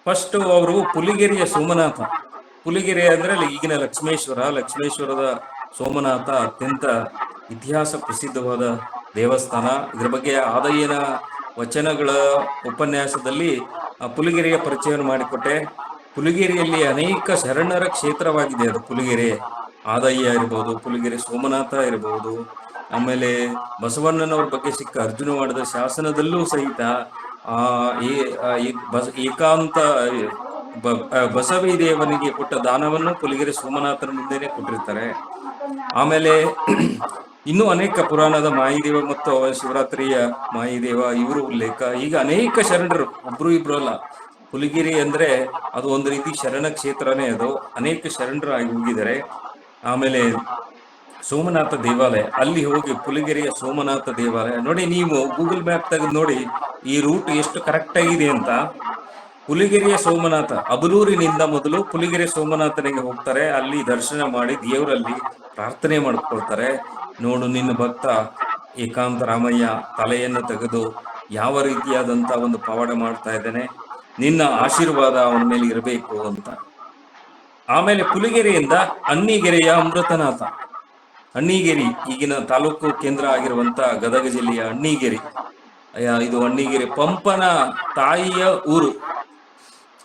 ಫಸ್ಟ್ ಅವರು ಪುಲಿಗೆರೆಯ ಸೋಮನಾಥ, ಪುಲಿಗೆರೆ ಅಂದ್ರೆ ಈಗಿನ ಲಕ್ಷ್ಮೇಶ್ವರದ ಸೋಮನಾಥ ಅತ್ಯಂತ ಇತಿಹಾಸ ಪ್ರಸಿದ್ಧವಾದ ದೇವಸ್ಥಾನ. ಇದರ ಬಗ್ಗೆ ಆದಯ್ಯನ ವಚನಗಳ ಉಪನ್ಯಾಸದಲ್ಲಿ ಪುಲಿಗೆರೆಯ ಪರಿಚಯವನ್ನು ಮಾಡಿಕೊಟ್ಟೆ. ಪುಲಿಗೆರೆಯಲ್ಲಿ ಅನೇಕ ಶರಣರ ಕ್ಷೇತ್ರವಾಗಿದೆ ಅದು. ಪುಲಿಗೆರೆ ಆದಯ್ಯ ಇರಬಹುದು, ಪುಲಿಗೆರೆ ಸೋಮನಾಥ ಇರಬಹುದು, ಆಮೇಲೆ ಬಸವಣ್ಣನವ್ರ ಬಗ್ಗೆ ಸಿಕ್ಕ ಅರ್ಜುನವಾಡದ ಶಾಸನದಲ್ಲೂ ಸಹಿತ ಏಕಾಂತ ಬಸವಿ ದೇವನಿಗೆ ಕೊಟ್ಟ ದಾನವನ್ನು ಪುಲಿಗೆರೆ ಸೋಮನಾಥನ ಮುಂದೆನೆ ಕೊಟ್ಟಿರ್ತಾರೆ. ಆಮೇಲೆ ಇನ್ನೂ ಅನೇಕ ಪುರಾಣದ ಮಾಯಿದೇವ ಮತ್ತು ಶಿವರಾತ್ರಿಯ ಮಾಯಿದೇವ ಇವರು ಉಲ್ಲೇಖ. ಈಗ ಅನೇಕ ಶರಣರು, ಒಬ್ರು ಇಬ್ರು ಅಲ್ಲ. ಪುಲಿಗೆರೆ ಅಂದ್ರೆ ಅದು ಒಂದು ರೀತಿ ಶರಣ ಕ್ಷೇತ್ರನೇ. ಅದು ಅನೇಕ ಶರಣರು ಆಗಿ ಹೋಗಿದ್ದಾರೆ. ಆಮೇಲೆ ಸೋಮನಾಥ ದೇವಾಲಯ, ಅಲ್ಲಿ ಹೋಗಿ ಪುಲಿಗೆರೆಯ ಸೋಮನಾಥ ದೇವಾಲಯ ನೋಡಿ. ನೀವು ಗೂಗಲ್ ಮ್ಯಾಪ್ ತೆಗೆದು ನೋಡಿ ಈ ರೂಟ್ ಎಷ್ಟು ಕರೆಕ್ಟ್ ಆಗಿದೆ ಅಂತ. ಪುಲಿಗೆರೆಯ ಸೋಮನಾಥ, ಅಬಲೂರಿನಿಂದ ಮೊದಲು ಪುಲಿಗೆರೆ ಸೋಮನಾಥನಿಗೆ ಹೋಗ್ತಾರೆ. ಅಲ್ಲಿ ದರ್ಶನ ಮಾಡಿ ದೇವರಲ್ಲಿ ಪ್ರಾರ್ಥನೆ ಮಾಡ್ಕೊಳ್ತಾರೆ. ನೋಡು, ನಿನ್ನ ಭಕ್ತ ಏಕಾಂತ ರಾಮಯ್ಯ ತಲೆಯನ್ನು ತೆಗೆದು ಯಾವ ರೀತಿಯಾದಂತ ಒಂದು ಪವಾಡ ಮಾಡ್ತಾ ಇದ್ದಾನೆ, ನಿನ್ನ ಆಶೀರ್ವಾದ ಅವನ ಮೇಲೆ ಇರಬೇಕು ಅಂತ. ಆಮೇಲೆ ಪುಲಿಗೆರೆಯಿಂದ ಅಣ್ಣಿಗೆರೆಯ ಅಮೃತನಾಥ, ಅಣ್ಣಿಗೇರಿ ಈಗಿನ ತಾಲೂಕು ಕೇಂದ್ರ ಆಗಿರುವಂತ ಗದಗ ಜಿಲ್ಲೆಯ ಅಣ್ಣಿಗೇರಿ. ಇದು ಅಣ್ಣಿಗೇರಿ ಪಂಪನ ತಾಯಿಯ ಊರು.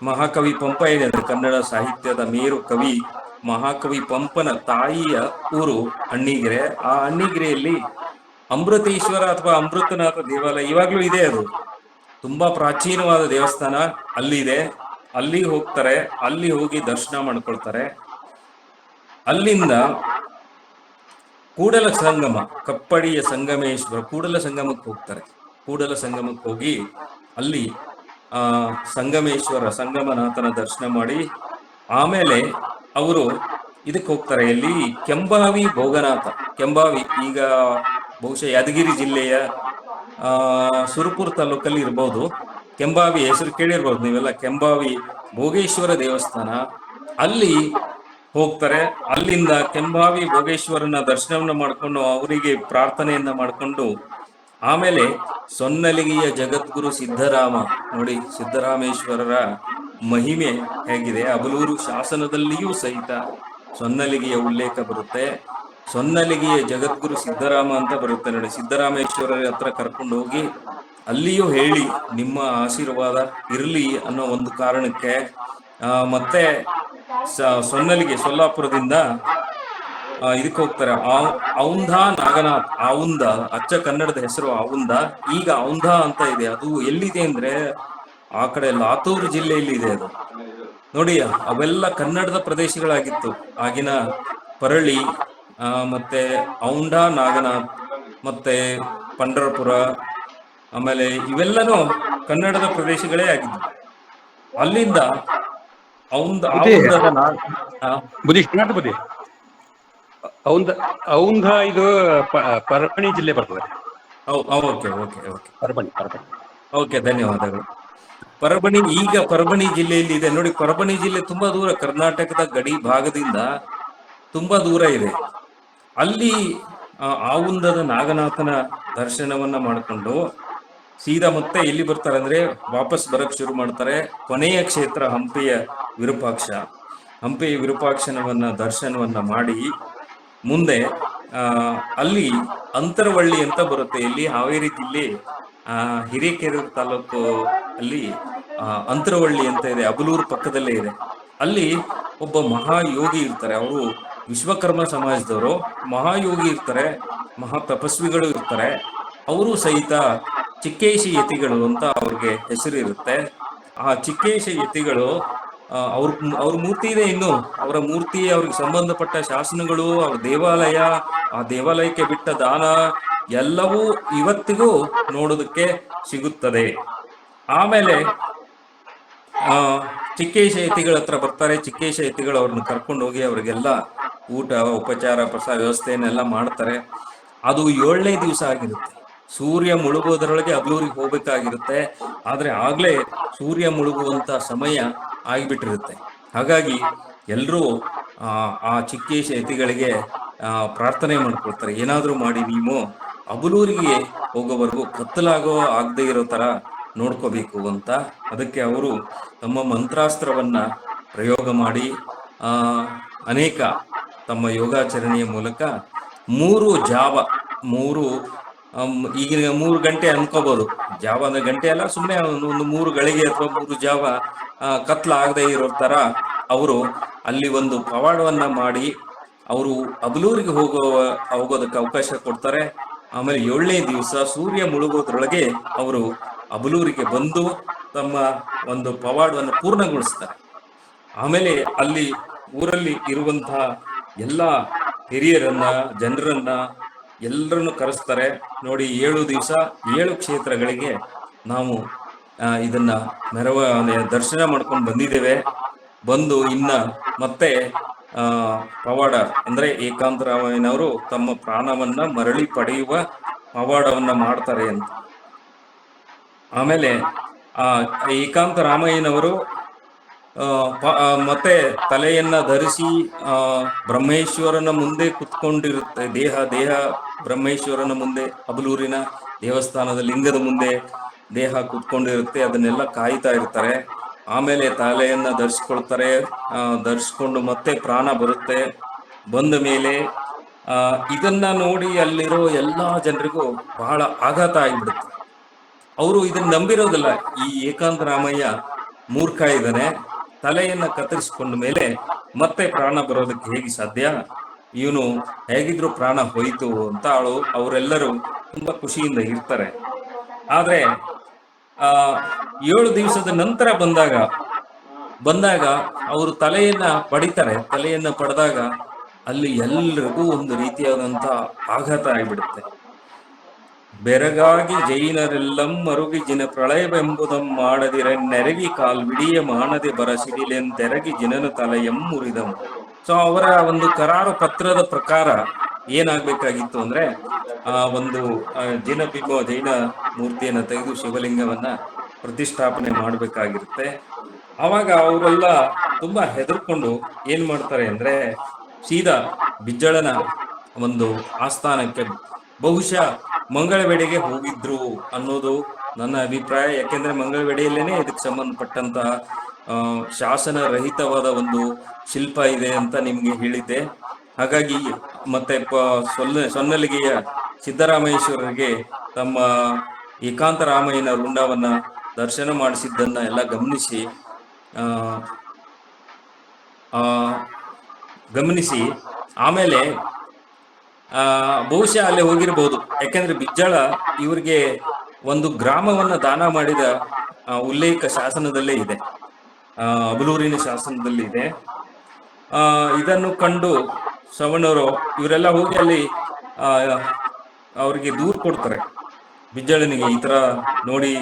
ಮಹಾಕವಿ ಪಂಪ ಏನಿದೆ, ಕನ್ನಡ ಸಾಹಿತ್ಯದ ಮೇರು ಕವಿ ಮಹಾಕವಿ ಪಂಪನ ತಾಯಿಯ ಊರು ಅಣ್ಣಿಗೆರೆ. ಆ ಅಣ್ಣಿಗೆರೆಯಲ್ಲಿ ಅಮೃತೇಶ್ವರ ಅಥವಾ ಅಮೃತನಾಥ ದೇವಾಲಯ ಇವಾಗ್ಲೂ ಇದೆ. ಅದು ತುಂಬಾ ಪ್ರಾಚೀನವಾದ ದೇವಸ್ಥಾನ ಅಲ್ಲಿದೆ. ಅಲ್ಲಿಗೆ ಹೋಗ್ತಾರೆ, ಅಲ್ಲಿ ಹೋಗಿ ದರ್ಶನ ಮಾಡ್ಕೊಳ್ತಾರೆ. ಅಲ್ಲಿಂದ ಕೂಡಲ ಸಂಗಮ, ಕಪ್ಪಡಿಯ ಸಂಗಮೇಶ್ವರ ಕೂಡಲ ಸಂಗಮಕ್ಕೆ ಹೋಗ್ತಾರೆ. ಕೂಡಲ ಸಂಗಮಕ್ಕೆ ಹೋಗಿ ಅಲ್ಲಿ ಸಂಗಮೇಶ್ವರ ಸಂಗಮನಾಥನ ದರ್ಶನ ಮಾಡಿ ಆಮೇಲೆ ಅವರು ಇದಕ್ಕೆ ಹೋಗ್ತಾರೆ. ಎಲ್ಲಿ? ಕೆಂಬಾವಿ ಭೋಗನಾಥ. ಕೆಂಬಾವಿ ಈಗ ಬಹುಶಃ ಯಾದಗಿರಿ ಜಿಲ್ಲೆಯ ಸುರಪುರ ತಾಲೂಕಲ್ಲಿ ಇರ್ಬೋದು. ಕೆಂಬಾವಿ ಹೆಸರು ಕೇಳಿರ್ಬೋದು ನೀವೆಲ್ಲ. ಕೆಂಬಾವಿ ಭೋಗೇಶ್ವರ ದೇವಸ್ಥಾನ, ಅಲ್ಲಿ ಹೋಗ್ತಾರೆ. ಅಲ್ಲಿಂದ ಕೆಂಬಾವಿ ಭೋಗೇಶ್ವರನ ದರ್ಶನವನ್ನು ಮಾಡಿಕೊಂಡು ಅವರಿಗೆ ಪ್ರಾರ್ಥನೆಯನ್ನ ಮಾಡಿಕೊಂಡು ಆಮೇಲೆ ಸೊನ್ನಲಿಗೆಯ ಜಗದ್ಗುರು ಸಿದ್ಧರಾಮ, ನೋಡಿ ಸಿದ್ದರಾಮೇಶ್ವರರ ಮಹಿಮೆ ಹೇಗಿದೆ. ಅಬಲೂರು ಶಾಸನದಲ್ಲಿಯೂ ಸಹಿತ ಸೊನ್ನಲಿಗೆಯ ಉಲ್ಲೇಖ ಬರುತ್ತೆ. ಸೊನ್ನಲಿಗೆಯ ಜಗದ್ಗುರು ಸಿದ್ಧರಾಮ ಅಂತ ಬರುತ್ತೆ ನೋಡಿ. ಸಿದ್ದರಾಮೇಶ್ವರರ ಹತ್ರ ಕರ್ಕೊಂಡು ಹೋಗಿ ಅಲ್ಲಿಯೂ ಹೇಳಿ ನಿಮ್ಮ ಆಶೀರ್ವಾದ ಇರಲಿ ಅನ್ನೋ ಒಂದು ಕಾರಣಕ್ಕೆ ಮತ್ತೆ ಸೊನ್ನಲಿಗೆ ಸೊಲ್ಲಾಪುರದಿಂದ ಇದಕ್ಕೆ ಹೋಗ್ತಾರೆ. ಔಂಧ ನಾಗನಾಥ್. ಆವುಂದ ಅಚ್ಚ ಕನ್ನಡದ ಹೆಸರು ಆವುಂದ, ಈಗ ಔಂಧ ಅಂತ ಇದೆ. ಅದು ಎಲ್ಲಿದೆ ಅಂದ್ರೆ ಆ ಕಡೆ ಲಾತೂರು ಜಿಲ್ಲೆಯಲ್ಲಿ ಇದೆ ಅದು. ನೋಡಿ, ಅವೆಲ್ಲ ಕನ್ನಡದ ಪ್ರದೇಶಗಳಾಗಿತ್ತು. ಆಗಿನ ಪರಳಿ, ಮತ್ತೆ ಔಂಧ ನಾಗನಾಥ್, ಮತ್ತೆ ಪಂಡರಪುರ, ಆಮೇಲೆ ಇವೆಲ್ಲನೂ ಕನ್ನಡದ ಪ್ರದೇಶಗಳೇ ಆಗಿದ್ವು. ಅಲ್ಲಿಂದ ಔಂಧ ಇದು ಪರಭಣಿ ಜಿಲ್ಲೆ ಬರ್ತದೆ. ಓಕೆ, ಧನ್ಯವಾದಗಳು. ಪರಭಣಿ, ಈಗ ಪರಭಣಿ ಜಿಲ್ಲೆಯಲ್ಲಿ ಇದೆ ನೋಡಿ. ಪರಭಣಿ ಜಿಲ್ಲೆ ತುಂಬಾ ದೂರ, ಕರ್ನಾಟಕದ ಗಡಿ ಭಾಗದಿಂದ ತುಂಬಾ ದೂರ ಇದೆ. ಅಲ್ಲಿ ಆವುಂದದ ನಾಗನಾಥನ ದರ್ಶನವನ್ನ ಮಾಡಿಕೊಂಡು ಸೀದಾ ಮತ್ತೆ ಎಲ್ಲಿ ಬರ್ತಾರೆ ಅಂದ್ರೆ ವಾಪಸ್ ಬರಕ್ ಶುರು ಮಾಡ್ತಾರೆ. ಕೊನೆಯ ಕ್ಷೇತ್ರ ಹಂಪಿಯ ವಿರೂಪಾಕ್ಷ. ಹಂಪಿಯ ವಿರೂಪಾಕ್ಷನವನ್ನ ದರ್ಶನವನ್ನ ಮಾಡಿ ಮುಂದೆ ಅಲ್ಲಿ ಅಂತರವಳ್ಳಿ ಅಂತ ಬರುತ್ತೆ. ಇಲ್ಲಿ ಹಾವೇರಿ ಜಿಲ್ಲೆ ಹಿರೇಕೆರೂರು ತಾಲೂಕು ಅಲ್ಲಿ ಅಂತರವಳ್ಳಿ ಅಂತ ಇದೆ, ಅಬಲೂರು ಪಕ್ಕದಲ್ಲೇ ಇದೆ. ಅಲ್ಲಿ ಒಬ್ಬ ಮಹಾಯೋಗಿ ಇರ್ತಾರೆ. ಅವರು ವಿಶ್ವಕರ್ಮ ಸಮಾಜದವರು, ಮಹಾಯೋಗಿ ಇರ್ತಾರೆ, ಮಹಾ ತಪಸ್ವಿಗಳು ಇರ್ತಾರೆ. ಅವರು ಸಹಿತ ಚಿಕ್ಕೇಶಿ ಯತಿಗಳು ಅಂತ ಅವ್ರಿಗೆ ಹೆಸರು ಇರುತ್ತೆ. ಆ ಚಿಕ್ಕೇಶಿ ಯತಿಗಳು ಅವ್ರ ಮೂರ್ತಿ ಇದೆ, ಇನ್ನು ಅವರ ಮೂರ್ತಿ, ಅವ್ರಿಗೆ ಸಂಬಂಧಪಟ್ಟ ಶಾಸನಗಳು, ಅವ್ರ ದೇವಾಲಯ, ಆ ದೇವಾಲಯಕ್ಕೆ ಬಿಟ್ಟ ದಾನ ಎಲ್ಲವೂ ಇವತ್ತಿಗೂ ನೋಡೋದಕ್ಕೆ ಸಿಗುತ್ತದೆ. ಆಮೇಲೆ ಚಿಕ್ಕೇಶ ಯತಿಗಳ ಹತ್ರ ಬರ್ತಾರೆ. ಚಿಕ್ಕೇಶ ಯತಿಗಳು ಅವ್ರನ್ನ ಕರ್ಕೊಂಡು ಹೋಗಿ ಅವ್ರಿಗೆಲ್ಲ ಊಟ ಉಪಚಾರ ಪ್ರಸಾದ ವ್ಯವಸ್ಥೆಯನ್ನೆಲ್ಲ ಮಾಡ್ತಾರೆ. ಅದು 7ನೇ ದಿವಸ ಆಗಿರುತ್ತೆ. ಸೂರ್ಯ ಮುಳುಗೋದರೊಳಗೆ ಅಬ್ಲೂರಿಗೆ ಹೋಗ್ಬೇಕಾಗಿರುತ್ತೆ. ಆದ್ರೆ ಆಗ್ಲೇ ಸೂರ್ಯ ಮುಳುಗುವಂತ ಸಮಯ ಆಗಿಬಿಟ್ಟಿರುತ್ತೆ. ಹಾಗಾಗಿ ಎಲ್ಲರೂ ಆ ಚಿಕ್ಕೇಶ ಯತಿಗಳಿಗೆ ಪ್ರಾರ್ಥನೆ ಮಾಡ್ಕೊಳ್ತಾರೆ, ಏನಾದ್ರೂ ಮಾಡಿ ನೀವು ಅಬಲೂರಿಗೆ ಹೋಗೋವರೆಗೂ ಕತ್ತಲಾಗೋ ಆಗದೆ ಇರೋ ತರ ನೋಡ್ಕೋಬೇಕು ಅಂತ. ಅದಕ್ಕೆ ಅವರು ತಮ್ಮ ಮಂತ್ರಾಸ್ತ್ರವನ್ನ ಪ್ರಯೋಗ ಮಾಡಿ ಅನೇಕ ತಮ್ಮ ಯೋಗಾಚರಣೆಯ ಮೂಲಕ 3 ಜಾವ, ಈಗಿನ 3 ಗಂಟೆ ಅನ್ಕೋಬಹುದು, ಜಾವ ಅಂದ್ರೆ ಗಂಟೆ ಅಲ್ಲ, ಸುಮ್ಮನೆ ಒಂದು 3 ಗಳಿಗೆ ಅಥವಾ 3 ಜಾವ ಕತ್ಲಾಗದೆ ಇರೋ ತರ ಅವರು ಅಲ್ಲಿ ಒಂದು ಪವಾಡವನ್ನ ಮಾಡಿ ಅವರು ಅಬಲೂರಿಗೆ ಹೋಗೋದಕ್ಕೆ ಅವಕಾಶ ಕೊಡ್ತಾರೆ. ಆಮೇಲೆ 7ನೇ ದಿವಸ ಸೂರ್ಯ ಮುಳುಗೋದ್ರೊಳಗೆ ಅವರು ಅಬಲೂರಿಗೆ ಬಂದು ತಮ್ಮ ಒಂದು ಪವಾಡವನ್ನು ಪೂರ್ಣಗೊಳಿಸ್ತಾರೆ. ಆಮೇಲೆ ಅಲ್ಲಿ ಊರಲ್ಲಿ ಇರುವಂತಹ ಎಲ್ಲ ಹಿರಿಯರನ್ನ, ಜನರನ್ನ ಎಲ್ಲರನ್ನು ಕರೆಸ್ತಾರೆ. ನೋಡಿ, 7 ದಿವಸ 7 ಕ್ಷೇತ್ರಗಳಿಗೆ ನಾವು ಇದನ್ನ ದರ್ಶನ ಮಾಡ್ಕೊಂಡು ಬಂದಿದ್ದೇವೆ. ಬಂದು ಇನ್ನ ಮತ್ತೆ ಪವಾಡ ಅಂದ್ರೆ ಏಕಾಂತರಾಮಯ್ಯನವರು ತಮ್ಮ ಪ್ರಾಣವನ್ನ ಮರಳಿ ಪಡೆಯುವ ಪವಾಡವನ್ನ ಮಾಡ್ತಾರೆ ಅಂತ. ಆಮೇಲೆ ಏಕಾಂತರಾಮಯ್ಯನವರು ಮತ್ತೆ ತಲೆಯನ್ನ ಧರಿಸಿ ಬ್ರಹ್ಮೇಶ್ವರನ ಮುಂದೆ ಕುತ್ಕೊಂಡಿರುತ್ತೆ. ದೇಹ ಬ್ರಹ್ಮೇಶ್ವರನ ಮುಂದೆ, ಅಬಲೂರಿನ ದೇವಸ್ಥಾನದ ಲಿಂಗದ ಮುಂದೆ ದೇಹ ಕುತ್ಕೊಂಡಿರುತ್ತೆ. ಅದನ್ನೆಲ್ಲ ಕಾಯ್ತಾ ಇರ್ತಾರೆ. ಆಮೇಲೆ ತಲೆಯನ್ನ ಧರಿಸ್ಕೊಳ್ತಾರೆ. ಧರಿಸ್ಕೊಂಡು ಮತ್ತೆ ಪ್ರಾಣ ಬರುತ್ತೆ. ಬಂದ ಮೇಲೆ ಇದನ್ನ ನೋಡಿ ಅಲ್ಲಿರೋ ಎಲ್ಲಾ ಜನರಿಗೂ ಬಹಳ ಆಘಾತ ಆಗಿಬಿಡುತ್ತೆ. ಅವರು ಇದನ್ನ ನಂಬಿರೋದಿಲ್ಲ, ಈ ಏಕಾಂತರಾಮಯ್ಯ ಮೂರ್ಖ ಇದ್ದಾನೆ, ತಲೆಯನ್ನ ಕತ್ತರಿಸಿಕೊಂಡ ಮೇಲೆ ಮತ್ತೆ ಪ್ರಾಣ ಬರೋದಕ್ಕೆ ಹೇಗೆ ಸಾಧ್ಯ, ಇವನು ಹೇಗಿದ್ರು ಪ್ರಾಣ ಹೋಯಿತು ಅಂತ ಅವರೆಲ್ಲರೂ ತುಂಬಾ ಖುಷಿಯಿಂದ ಇರ್ತಾರೆ. ಆದ್ರೆ 7 ದಿವಸದ ನಂತರ ಬಂದಾಗ ಅವರು ತಲೆಯನ್ನ ಪಡಿತಾರೆ. ತಲೆಯನ್ನ ಪಡೆದಾಗ ಅಲ್ಲಿ ಎಲ್ರಿಗೂ ಒಂದು ರೀತಿಯಾದಂತ ಆಘಾತ ಆಗಿಬಿಡುತ್ತೆ. ಬೆರಗಾಗಿ ಜೈನರೆಲ್ಲಂ ಮರುಗಿ ಜಿನ ಪ್ರಳಯವೆಂಬುದಂ ಮಾಡದಿರೆ ನೆರಗಿ ಕಾಲ್ವಿಡಿಯ ಮಾನದೆ ಬರಸಿಡಿಲೆಂತೆರಗಿ ಜಿನನ ತಲೆಯಂ ಮುರಿದಂ. ಸೊ ಅವರ ಒಂದು ಕರಾರು ಪತ್ರದ ಪ್ರಕಾರ ಏನಾಗ್ಬೇಕಾಗಿತ್ತು ಅಂದ್ರೆ ಒಂದು ಜೈನ ಮೂರ್ತಿಯನ್ನ ತೆಗೆದು ಶಿವಲಿಂಗವನ್ನ ಪ್ರತಿಷ್ಠಾಪನೆ ಮಾಡಬೇಕಾಗಿರುತ್ತೆ. ಆವಾಗ ಅವರೆಲ್ಲ ತುಂಬಾ ಹೆದರ್ಕೊಂಡು ಏನ್ ಮಾಡ್ತಾರೆ ಅಂದ್ರೆ ಸೀದಾ ಬಿಜ್ಜಳನ ಒಂದು ಆಸ್ಥಾನಕ್ಕೆ, ಬಹುಶಃ ಮಂಗಳವೆಡೆಗೆ ಹೋಗಿದ್ರು ಅನ್ನೋದು ನನ್ನ ಅಭಿಪ್ರಾಯ. ಯಾಕೆಂದ್ರೆ ಮಂಗಳವೆಡೆಯಲ್ಲೇನೆ ಇದಕ್ಕೆ ಸಂಬಂಧಪಟ್ಟಂತಹ ಶಾಸನ ರಹಿತವಾದ ಒಂದು ಶಿಲ್ಪ ಇದೆ ಅಂತ ನಿಮ್ಗೆ ಹೇಳಿದ್ದೆ. ಹಾಗಾಗಿ ಮತ್ತೆ ಸೊನ್ನಲಿಗೆಯ ಸಿದ್ದರಾಮೇಶ್ವರರಿಗೆ ತಮ್ಮ ಏಕಾಂತರಾಮಯ್ಯನ ರುಂಡವನ್ನ ದರ್ಶನ ಮಾಡಿಸಿದ್ದನ್ನ ಎಲ್ಲ ಗಮನಿಸಿ ಆಮೇಲೆ ಬಹುಶಃ ಅಲ್ಲೇ ಹೋಗಿರ್ಬೋದು. ಯಾಕೆಂದ್ರೆ ಬಿಜ್ಜಳ ಇವರಿಗೆ ಒಂದು ಗ್ರಾಮವನ್ನ ದಾನ ಮಾಡಿದ ಉಲ್ಲೇಖ ಶಾಸನದಲ್ಲೇ ಇದೆ, ಅಬಲೂರಿನ ಶಾಸನದಲ್ಲಿ ಇದೆ. ಇದನ್ನು ಕಂಡು ಸವಣರು ಇವರೆಲ್ಲ ಹೋಗಿ ಅಲ್ಲಿ ಅವರಿಗೆ ದೂರು ಕೊಡ್ತಾರೆ ಬಿಜ್ಜಳನಿಗೆ, ಈ ತರ ನೋಡಿ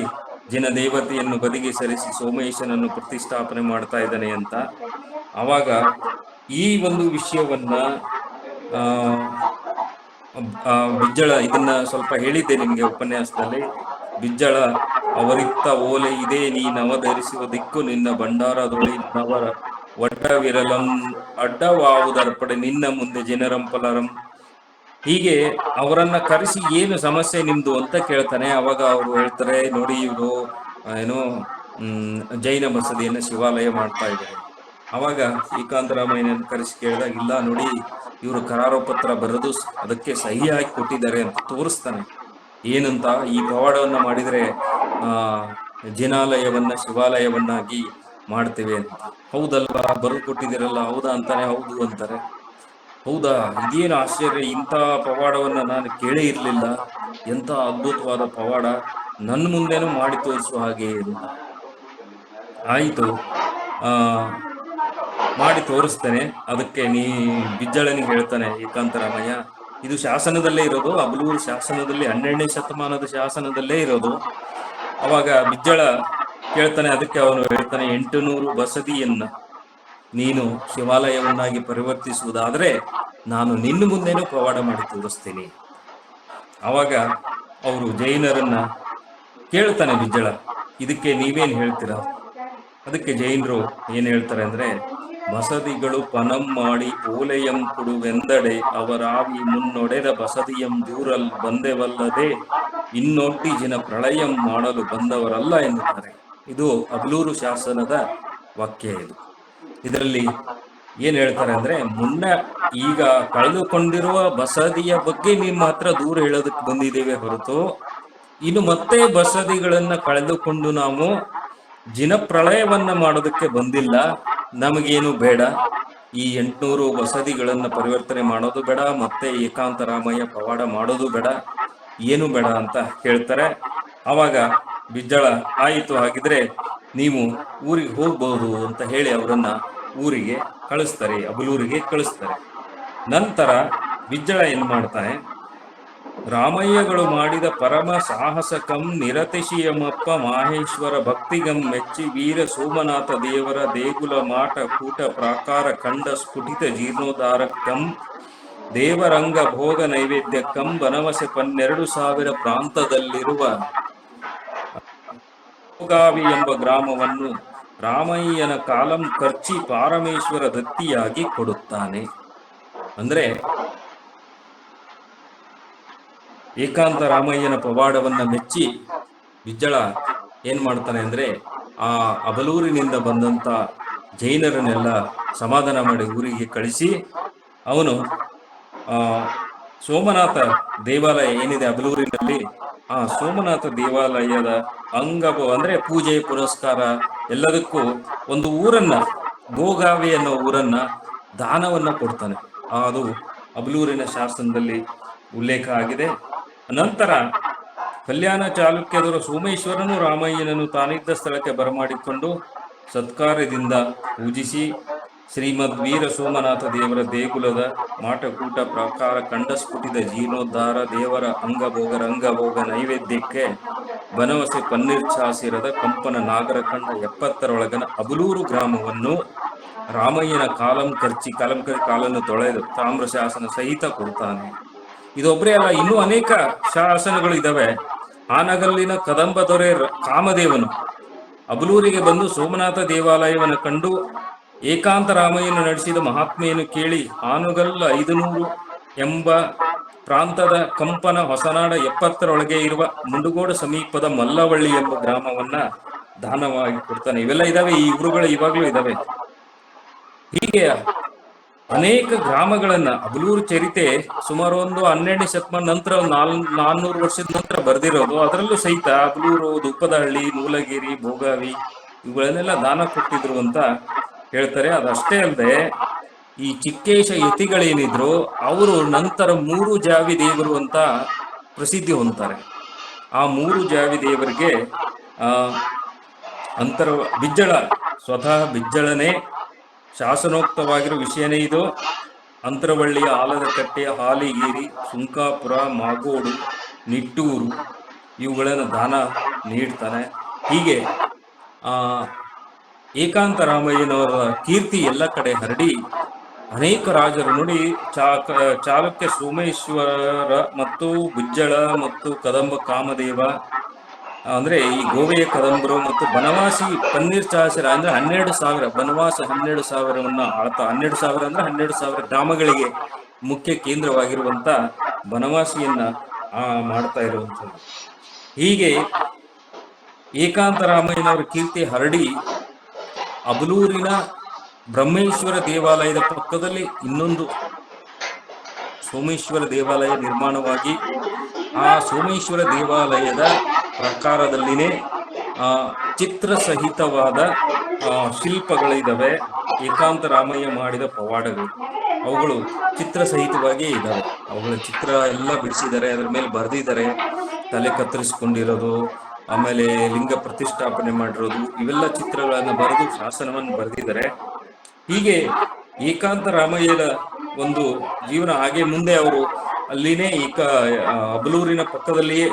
ಜಿನ ದೇವತೆಯನ್ನು ಬದಿಗೆ ಸರಿಸಿ ಸೋಮೇಶನನ್ನು ಪ್ರತಿಷ್ಠಾಪನೆ ಮಾಡ್ತಾ ಇದ್ದಾನೆ ಅಂತ. ಆವಾಗ ಈ ಒಂದು ವಿಷಯವನ್ನ ಬಿಜ್ಜಳ, ಇದನ್ನ ಸ್ವಲ್ಪ ಹೇಳಿದ್ದೆ ನಿಮ್ಗೆ ಉಪನ್ಯಾಸದಲ್ಲಿ. ಬಿಜ್ಜಳ ಅವರಿತ್ತ ಓಲೆ ಇದೇ ನೀ ನವಧರಿಸುವ ದಿಕ್ಕು ನಿನ್ನ ಭಂಡಾರದೊಳಿ ನವರ ಒಡ್ಡವಿರಲಂ ಅಡ್ಡವಾವುದರ್ಪಡೆ ನಿನ್ನ ಮುಂದೆ ಜನರಂಪಲರಂ ಹೀಗೆ ಅವರನ್ನ ಕರೆಸಿ ಏನು ಸಮಸ್ಯೆ ನಿಮ್ದು ಅಂತ ಕೇಳ್ತಾನೆ. ಅವಾಗ ಅವರು ಹೇಳ್ತಾರೆ, ನೋಡಿ ಇವರು ಏನು ಜೈನ ಬಸದಿಯನ್ನ ಶಿವಾಲಯ ಮಾಡ್ತಾ ಇದ್ದಾರೆ. ಅವಾಗ ಏಕಾಂತರಾಮಯ್ಯನನ್ನು ಕರೆಸಿ ಕೇಳಿದಾಗ, ಇಲ್ಲ ನೋಡಿ ಇವರು ಕರಾರು ಪತ್ರ ಬರೆದು ಅದಕ್ಕೆ ಸಹಿ ಹಾಕಿ ಕೊಟ್ಟಿದ್ದಾರೆ ಅಂತ ತೋರಿಸ್ತಾನೆ. ಏನಂತ, ಈ ಪವಾಡವನ್ನ ಮಾಡಿದ್ರೆ ಜಿನಾಲಯವನ್ನ ಶಿವಾಲಯವನ್ನಾಗಿ ಮಾಡ್ತೇವೆ ಅಂತ. ಹೌದಲ್ವಾ, ಬರೆದು ಕೊಟ್ಟಿದ್ದೀರಲ್ಲ, ಹೌದಾ ಅಂತಾನೆ. ಹೌದು ಅಂತಾರೆ. ಹೌದಾ, ಇದೇನು ಆಶ್ಚರ್ಯ, ಇಂಥ ಪವಾಡವನ್ನ ನಾನು ಕೇಳೇ ಇರಲಿಲ್ಲ, ಎಂಥ ಅದ್ಭುತವಾದ ಪವಾಡ, ನನ್ನ ಮುಂದೆನೂ ಮಾಡಿ ತೋರಿಸುವ ಹಾಗೆ ಅಂತ. ಆಯಿತು, ಮಾಡಿ ತೋರಿಸ್ತೇನೆ. ಅದಕ್ಕೆ ಬಿಜ್ಜಳನಿಗೆ ಹೇಳ್ತಾನೆ ಏಕಾಂತರಾಮಯ್ಯ, ಇದು ಶಾಸನದಲ್ಲೇ ಇರೋದು, ಅಬಲೂರು ಶಾಸನದಲ್ಲಿ 12ನೇ ಶತಮಾನದ ಶಾಸನದಲ್ಲೇ ಇರೋದು. ಅವಾಗ ಬಿಜ್ಜಳ ಕೇಳ್ತಾನೆ. ಅದಕ್ಕೆ ಅವನು ಹೇಳ್ತಾನೆ, 800 ಬಸದಿಯನ್ನ ನೀನು ಶಿವಾಲಯವನ್ನಾಗಿ ಪರಿವರ್ತಿಸುವುದಾದ್ರೆ ನಾನು ನಿನ್ನ ಮುಂದೆನೂ ಪವಾಡ ಮಾಡಿ ತೋರಿಸ್ತೀನಿ. ಅವಾಗ ಅವರು ಜೈನರನ್ನ ಕೇಳ್ತಾನೆ ಬಿಜ್ಜಳ, ಇದಕ್ಕೆ ನೀವೇನು ಹೇಳ್ತೀರಾ? ಅದಕ್ಕೆ ಜೈನರು ಏನ್ ಹೇಳ್ತಾರೆ ಅಂದ್ರೆ, ಬಸದಿಗಳು ಪನಂ ಮಾಡಿ ಓಲೆಯಂ ಕೊಡುವೆಂದಡೆ ಅವರಾವಿ ಮುನ್ನೊಡೆದ ಬಸದಿಯಂ ದೂರಲ್ ಬಂದೆವಲ್ಲದೆ ಇನ್ನೊಡ್ಡಿ ಜಿನ ಪ್ರಳಯಂ ಮಾಡಲು ಬಂದವರಲ್ಲ ಎನ್ನುತ್ತಾರೆ. ಇದು ಅಬಲೂರು ಶಾಸನದ ವಾಕ್ಯ. ಇದರಲ್ಲಿ ಏನ್ ಹೇಳ್ತಾರೆ ಅಂದ್ರೆ, ಮುನ್ನ ಈಗ ಕಳೆದುಕೊಂಡಿರುವ ಬಸದಿಯ ಬಗ್ಗೆ ನಿಮ್ಮ ಹತ್ರ ದೂರ ಹೇಳೋದಕ್ಕೆ ಬಂದಿದ್ದೇವೆ ಹೊರತು ಇನ್ನು ಮತ್ತೆ ಬಸದಿಗಳನ್ನ ಕಳೆದುಕೊಂಡು ನಾವು ಜಿನಪ್ರಳಯವನ್ನ ಮಾಡೋದಕ್ಕೆ ಬಂದಿಲ್ಲ. ನಮಗೇನು ಬೇಡ, ಈ 800 ಬಸದಿಗಳನ್ನ ಪರಿವರ್ತನೆ ಮಾಡೋದು ಬೇಡ, ಮತ್ತೆ ಏಕಾಂತರಾಮಯ್ಯ ಪವಾಡ ಮಾಡೋದು ಬೇಡ, ಏನು ಬೇಡ ಅಂತ ಹೇಳ್ತಾರೆ. ಅವಾಗ ಬಿಜ್ಜಳ, ಆಯಿತು, ಹಾಗಿದ್ರೆ ನೀವು ಊರಿಗೆ ಹೋಗ್ಬಹುದು ಅಂತ ಹೇಳಿ ಅವರನ್ನ ಊರಿಗೆ ಕಳಿಸ್ತಾರೆ, ಅಬಲೂರಿಗೆ ಕಳಿಸ್ತಾರೆ. ನಂತರ ಬಿಜ್ಜಳ ಏನ್ ಮಾಡ್ತಾನೆ, ರಾಮಯ್ಯಗಳು ಮಾಡಿದ ಪರಮ ಸಾಹಸಕಂ ನಿರತಿಶಿಯಮಪ್ಪ ಮಾಹೇಶ್ವರ ಭಕ್ತಿಗಂ ಮೆಚ್ಚಿ ವೀರ ಸೋಮನಾಥ ದೇವರ ದೇಗುಲ ಮಾಟ ಕೂಟ ಪ್ರಾಕಾರ ಖಂಡ ಸ್ಫುಟಿತ ಜೀರ್ಣೋದ್ಧಾರಕಂ ದೇವರಂಗ ಭೋಗ ನೈವೇದ್ಯಕ್ಕಂ ಬನವಸೆ 12,000 ಪ್ರಾಂತದಲ್ಲಿರುವ ಭೋಗಾವಿ ಎಂಬ ಗ್ರಾಮವನ್ನು ರಾಮಯ್ಯನ ಕಾಲಂ ಖರ್ಚಿ ಪಾರಮೇಶ್ವರ ದತ್ತಿಯಾಗಿ ಕೊಡುತ್ತಾನೆ. ಅಂದ್ರೆ ಏಕಾಂತರಾಮಯ್ಯನ ಪವಾಡವನ್ನ ಮೆಚ್ಚಿ ಬಿಜ್ಜಳ ಏನ್ ಮಾಡ್ತಾನೆ ಅಂದ್ರೆ, ಆ ಅಬಲೂರಿನಿಂದ ಬಂದಂತ ಜೈನರನ್ನೆಲ್ಲ ಸಮಾಧಾನ ಮಾಡಿ ಊರಿಗೆ ಕಳಿಸಿ ಅವನು ಸೋಮನಾಥ ದೇವಾಲಯ ಏನಿದೆ ಅಬಲೂರಿನಲ್ಲಿ, ಆ ಸೋಮನಾಥ ದೇವಾಲಯದ ಅಂದ್ರೆ ಪೂಜೆ ಪುರಸ್ಕಾರ ಎಲ್ಲದಕ್ಕೂ ಒಂದು ಊರನ್ನ, ಗೋಗಾವಿ ಅನ್ನೋ ಊರನ್ನ ದಾನವನ್ನ ಕೊಡ್ತಾನೆ. ಅದು ಅಬಲೂರಿನ ಶಾಸನದಲ್ಲಿ ಉಲ್ಲೇಖ ಆಗಿದೆ. ನಂತರ ಕಲ್ಯಾಣ ಚಾಲುಕ್ಯದವರು ಸೋಮೇಶ್ವರನು ರಾಮಯ್ಯನನ್ನು ತಾನಿದ್ದ ಸ್ಥಳಕ್ಕೆ ಬರಮಾಡಿಕೊಂಡು ಸತ್ಕಾರ್ಯದಿಂದ ಪೂಜಿಸಿ ಶ್ರೀಮದ್ ವೀರ ಸೋಮನಾಥ ದೇವರ ದೇಗುಲದ ಮಾಟಕೂಟ ಪ್ರಾಕಾರ ಕಂಡಸ್ಫುಟಿದ ಜೀರ್ಣೋದ್ಧಾರ ದೇವರ ಅಂಗಭೋಗ ರಂಗಭೋಗ ನೈವೇದ್ಯಕ್ಕೆ ಬನವಸೆ ಪನ್ನೀರ್ಚಾಸಿರದ ಕಂಪನ ನಾಗರಖಂಡ 70ರೊಳಗನ ಅಬಲೂರು ಗ್ರಾಮವನ್ನು ರಾಮಯ್ಯನ ಕಾಲನ್ನು ತೊಳೆದು ತಾಮ್ರ ಶಾಸನ ಸಹಿತ ಕೊಡ್ತಾನೆ. ಇದೊಬ್ಬರೇ ಅಲ್ಲ, ಇನ್ನೂ ಅನೇಕ ಶಾಸನಗಳು ಇದಾವೆ. ಆನಗಲ್ಲಿನ ಕದಂಬ ದೊರೆ ಕಾಮದೇವನು ಅಬಲೂರಿಗೆ ಬಂದು ಸೋಮನಾಥ ದೇವಾಲಯವನ್ನು ಕಂಡು ಏಕಾಂತರಾಮಯ್ಯನ ನಡೆಸಿದ ಮಹಾತ್ಮೆಯನ್ನು ಕೇಳಿ ಆನುಗಲ್ಲ 500 ಎಂಬ ಪ್ರಾಂತದ ಕಂಪನ ಹೊಸನಾಡ 70ರೊಳಗೆ ಇರುವ ಮುಂಡುಗೋಡ ಸಮೀಪದ ಮಲ್ಲವಳ್ಳಿ ಎಂಬ ಗ್ರಾಮವನ್ನ ದಾನವಾಗಿ ಕೊಡ್ತಾನೆ. ಇವೆಲ್ಲ ಇದಾವೆ, ಈ ಊರುಗಳು ಇವಾಗ್ಲೂ ಇದಾವೆ. ಹೀಗೆ ಅನೇಕ ಗ್ರಾಮಗಳನ್ನ ಅಬಲೂರು ಚರಿತೆ ಸುಮಾರು ಒಂದು 12ನೇ ಶತಮಾನ ನಂತರ 400 ವರ್ಷದ ನಂತರ ಬರೆದಿರೋದು. ಅದರಲ್ಲೂ ಸಹಿತ ಅಬಲೂರು, ದುಪ್ಪದಹಳ್ಳಿ, ಮೂಲಗಿರಿ, ಭೋಗಾವಿ ಇವುಗಳನ್ನೆಲ್ಲ ದಾನ ಕೊಟ್ಟಿದ್ರು ಅಂತ ಹೇಳ್ತಾರೆ. ಅದಷ್ಟೇ ಅಲ್ಲದೆ ಈ ಚಿಕ್ಕೇಶ ಯತಿಗಳೇನಿದ್ರು ಅವರು ನಂತರ 3 ಜಾವಿ ದೇವರು ಅಂತ ಪ್ರಸಿದ್ಧಿ ಹೊಂದ್ತಾರೆ. ಆ 3 ಜಾವಿ ದೇವರಿಗೆ ಬಿಜ್ಜಳ ಸ್ವತಃ ಬಿಜ್ಜಳನೇ ಶಾಸನೋಕ್ತವಾಗಿರೋ ವಿಷಯನೇ ಇದು. ಅಂತರವಳ್ಳಿಯ ಆಲದ ಕಟ್ಟೆಯ ಹಾಲಿಗೇರಿ, ಸುಂಕಾಪುರ, ಮಾಗೋಡು, ನಿಟ್ಟೂರು ಇವುಗಳನ್ನು ದಾನ ನೀಡ್ತಾನೆ. ಹೀಗೆ ಏಕಾಂತರಾಮಯ್ಯನವರ ಕೀರ್ತಿ ಎಲ್ಲ ಕಡೆ ಹರಡಿ ಅನೇಕ ರಾಜರು ನೋಡಿ, ಚಾಲುಕ್ಯ ಸೋಮೇಶ್ವರ ಮತ್ತು ಬಿಜ್ಜಳ ಮತ್ತು ಕದಂಬ ಕಾಮದೇವ ಅಂದ್ರೆ ಈ ಗೋವೆಯ ಕದಂಬರು ಮತ್ತು ಬನವಾಸಿ ಪನ್ನೀರ್ಚಾಸಿರ ಅಂದ್ರೆ 12,000 ಬನವಾಸ 12,000ವನ್ನ ಆಳ್ತಾ, 12,000 ಅಂದ್ರೆ 12,000 ಗ್ರಾಮಗಳಿಗೆ ಮುಖ್ಯ ಕೇಂದ್ರವಾಗಿರುವಂತ ಬನವಾಸಿಯನ್ನ ಮಾಡ್ತಾ ಇರುವಂಥದ್ದು. ಹೀಗೆ ಏಕಾಂತ ರಾಮಯ್ಯನವರ ಕೀರ್ತಿ ಹರಡಿ ಅಬಲೂರಿನ ಬ್ರಹ್ಮೇಶ್ವರ ದೇವಾಲಯದ ಪಕ್ಕದಲ್ಲಿ ಇನ್ನೊಂದು ಸೋಮೇಶ್ವರ ದೇವಾಲಯ ನಿರ್ಮಾಣವಾಗಿ ಆ ಸೋಮೇಶ್ವರ ದೇವಾಲಯದ ಪ್ರಕಾರದಲ್ಲಿನೇ ಚಿತ್ರ ಸಹಿತವಾದ ಶಿಲ್ಪಗಳಿದ್ದಾವೆ. ಏಕಾಂತ ರಾಮಯ್ಯ ಮಾಡಿದ ಪವಾಡಗಳು ಅವುಗಳು ಚಿತ್ರ ಸಹಿತವಾಗಿಯೇ ಇದ್ದಾವೆ. ಅವುಗಳ ಚಿತ್ರ ಎಲ್ಲ ಬಿಡಿಸಿದ್ದಾರೆ, ಅದರ ಮೇಲೆ ಬರೆದಿದ್ದಾರೆ. ತಲೆ ಕತ್ತರಿಸಿಕೊಂಡಿರೋದು, ಆಮೇಲೆ ಲಿಂಗ ಪ್ರತಿಷ್ಠಾಪನೆ ಮಾಡಿರೋದು, ಇವೆಲ್ಲ ಚಿತ್ರಗಳನ್ನು ಬರೆದು ಶಾಸನವನ್ನು ಬರೆದಿದ್ದಾರೆ. ಹೀಗೆ ಏಕಾಂತ ರಾಮಯ್ಯನ ಒಂದು ಜೀವನ ಹಾಗೆ ಮುಂದೆ ಅವರು ಅಲ್ಲಿನೇ ಅಬಲೂರಿನ ಪಕ್ಕದಲ್ಲಿಯೇ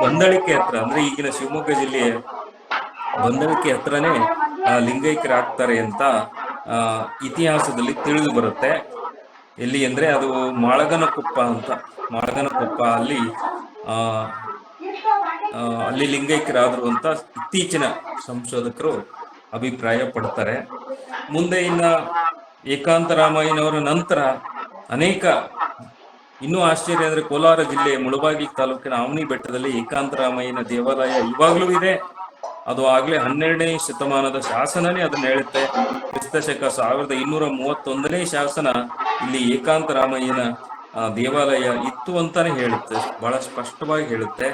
ಬಂದಳಿಕೆ ಹತ್ರ, ಅಂದ್ರೆ ಈಗಿನ ಶಿವಮೊಗ್ಗ ಜಿಲ್ಲೆಯ ಬಂದಳಿಕೆ ಹತ್ರನೇ ಲಿಂಗೈಕ್ಯರಾಗ್ತಾರೆ ಅಂತ ಇತಿಹಾಸದಲ್ಲಿ ತಿಳಿದು ಬರುತ್ತೆ. ಎಲ್ಲಿ ಅಂದ್ರೆ ಅದು ಮಾಳಗನಕೊಪ್ಪ ಅಂತ. ಮಾಳಗನಕೊಪ್ಪ ಅಲ್ಲಿ ಲಿಂಗೈಕ್ಯರಾದ್ರು ಅಂತ ಇತ್ತೀಚಿನ ಸಂಶೋಧಕರು ಅಭಿಪ್ರಾಯ ಪಡ್ತಾರೆ. ಮುಂದೆ ಇನ್ನ ಏಕಾಂತ ರಾಮಯ್ಯನವರ ನಂತರ ಅನೇಕ, ಇನ್ನೂ ಆಶ್ಚರ್ಯ ಅಂದ್ರೆ ಕೋಲಾರ ಜಿಲ್ಲೆಯ ಮುಳಬಾಗಿಲು ತಾಲೂಕಿನ ಆವನಿ ಬೆಟ್ಟದಲ್ಲಿ ಏಕಾಂತ ರಾಮಯ್ಯನ ದೇವಾಲಯ ಇವಾಗ್ಲೂ ಇದೆ. ಅದು ಆಗ್ಲೇ 12ನೇ ಶತಮಾನದ ಶಾಸನನೇ ಅದನ್ನ ಹೇಳುತ್ತೆ. ಕ್ರಿಸ್ತಶಕ 1231ನೇ ಶಾಸನ ಇಲ್ಲಿ ಏಕಾಂತ ರಾಮಯ್ಯನ ದೇವಾಲಯ ಇತ್ತು ಅಂತಾನೆ ಹೇಳುತ್ತೆ, ಬಹಳ ಸ್ಪಷ್ಟವಾಗಿ ಹೇಳುತ್ತೆ.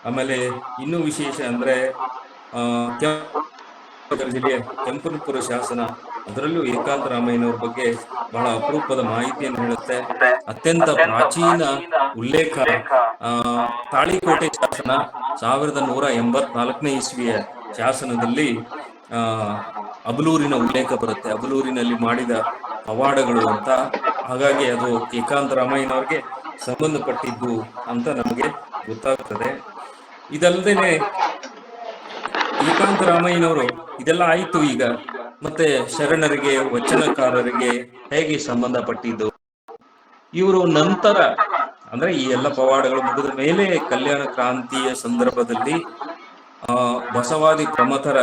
ಆಮೇಲೆ ಇನ್ನೂ ವಿಶೇಷ ಅಂದ್ರೆ ಜಿಲ್ಲೆಯ ಕೆಂಪನಪುರ ಶಾಸನ, ಅದರಲ್ಲೂ ಏಕಾಂತ ರಾಮಯ್ಯನವ್ರ ಬಗ್ಗೆ ಬಹಳ ಅಪರೂಪದ ಮಾಹಿತಿಯನ್ನು ಹೇಳುತ್ತೆ. ಅತ್ಯಂತ ಪ್ರಾಚೀನ ಉಲ್ಲೇಖ ತಾಳಿಕೋಟೆ ಶಾಸನ 1184ನೇ ಇಸ್ವಿಯ ಶಾಸನದಲ್ಲಿ ಅಬಲೂರಿನ ಉಲ್ಲೇಖ ಬರುತ್ತೆ, ಅಬಲೂರಿನಲ್ಲಿ ಮಾಡಿದ ಪವಾಡಗಳು ಅಂತ. ಹಾಗಾಗಿ ಅದು ಏಕಾಂತ ರಾಮಯ್ಯನವ್ರಿಗೆ ಸಂಬಂಧಪಟ್ಟಿದ್ದು ಅಂತ ನಮಗೆ ಗೊತ್ತಾಗ್ತದೆ. ಇದಲ್ಲದೇನೆ ಏಕಾಂತ ರಾಮಯ್ಯನವರು ಇದೆಲ್ಲ ಆಯ್ತು. ಈಗ ಮತ್ತೆ ಶರಣರಿಗೆ, ವಚನಕಾರರಿಗೆ ಹೇಗೆ ಸಂಬಂಧಪಟ್ಟಿದ್ದು? ಇವರು ನಂತರ ಅಂದ್ರೆ ಈ ಎಲ್ಲ ಪವಾಡಗಳು ಮುಗಿದ ಮೇಲೆ ಕಲ್ಯಾಣ ಕ್ರಾಂತಿಯ ಸಂದರ್ಭದಲ್ಲಿ ಬಸವಾದಿ ಪ್ರಮಥರ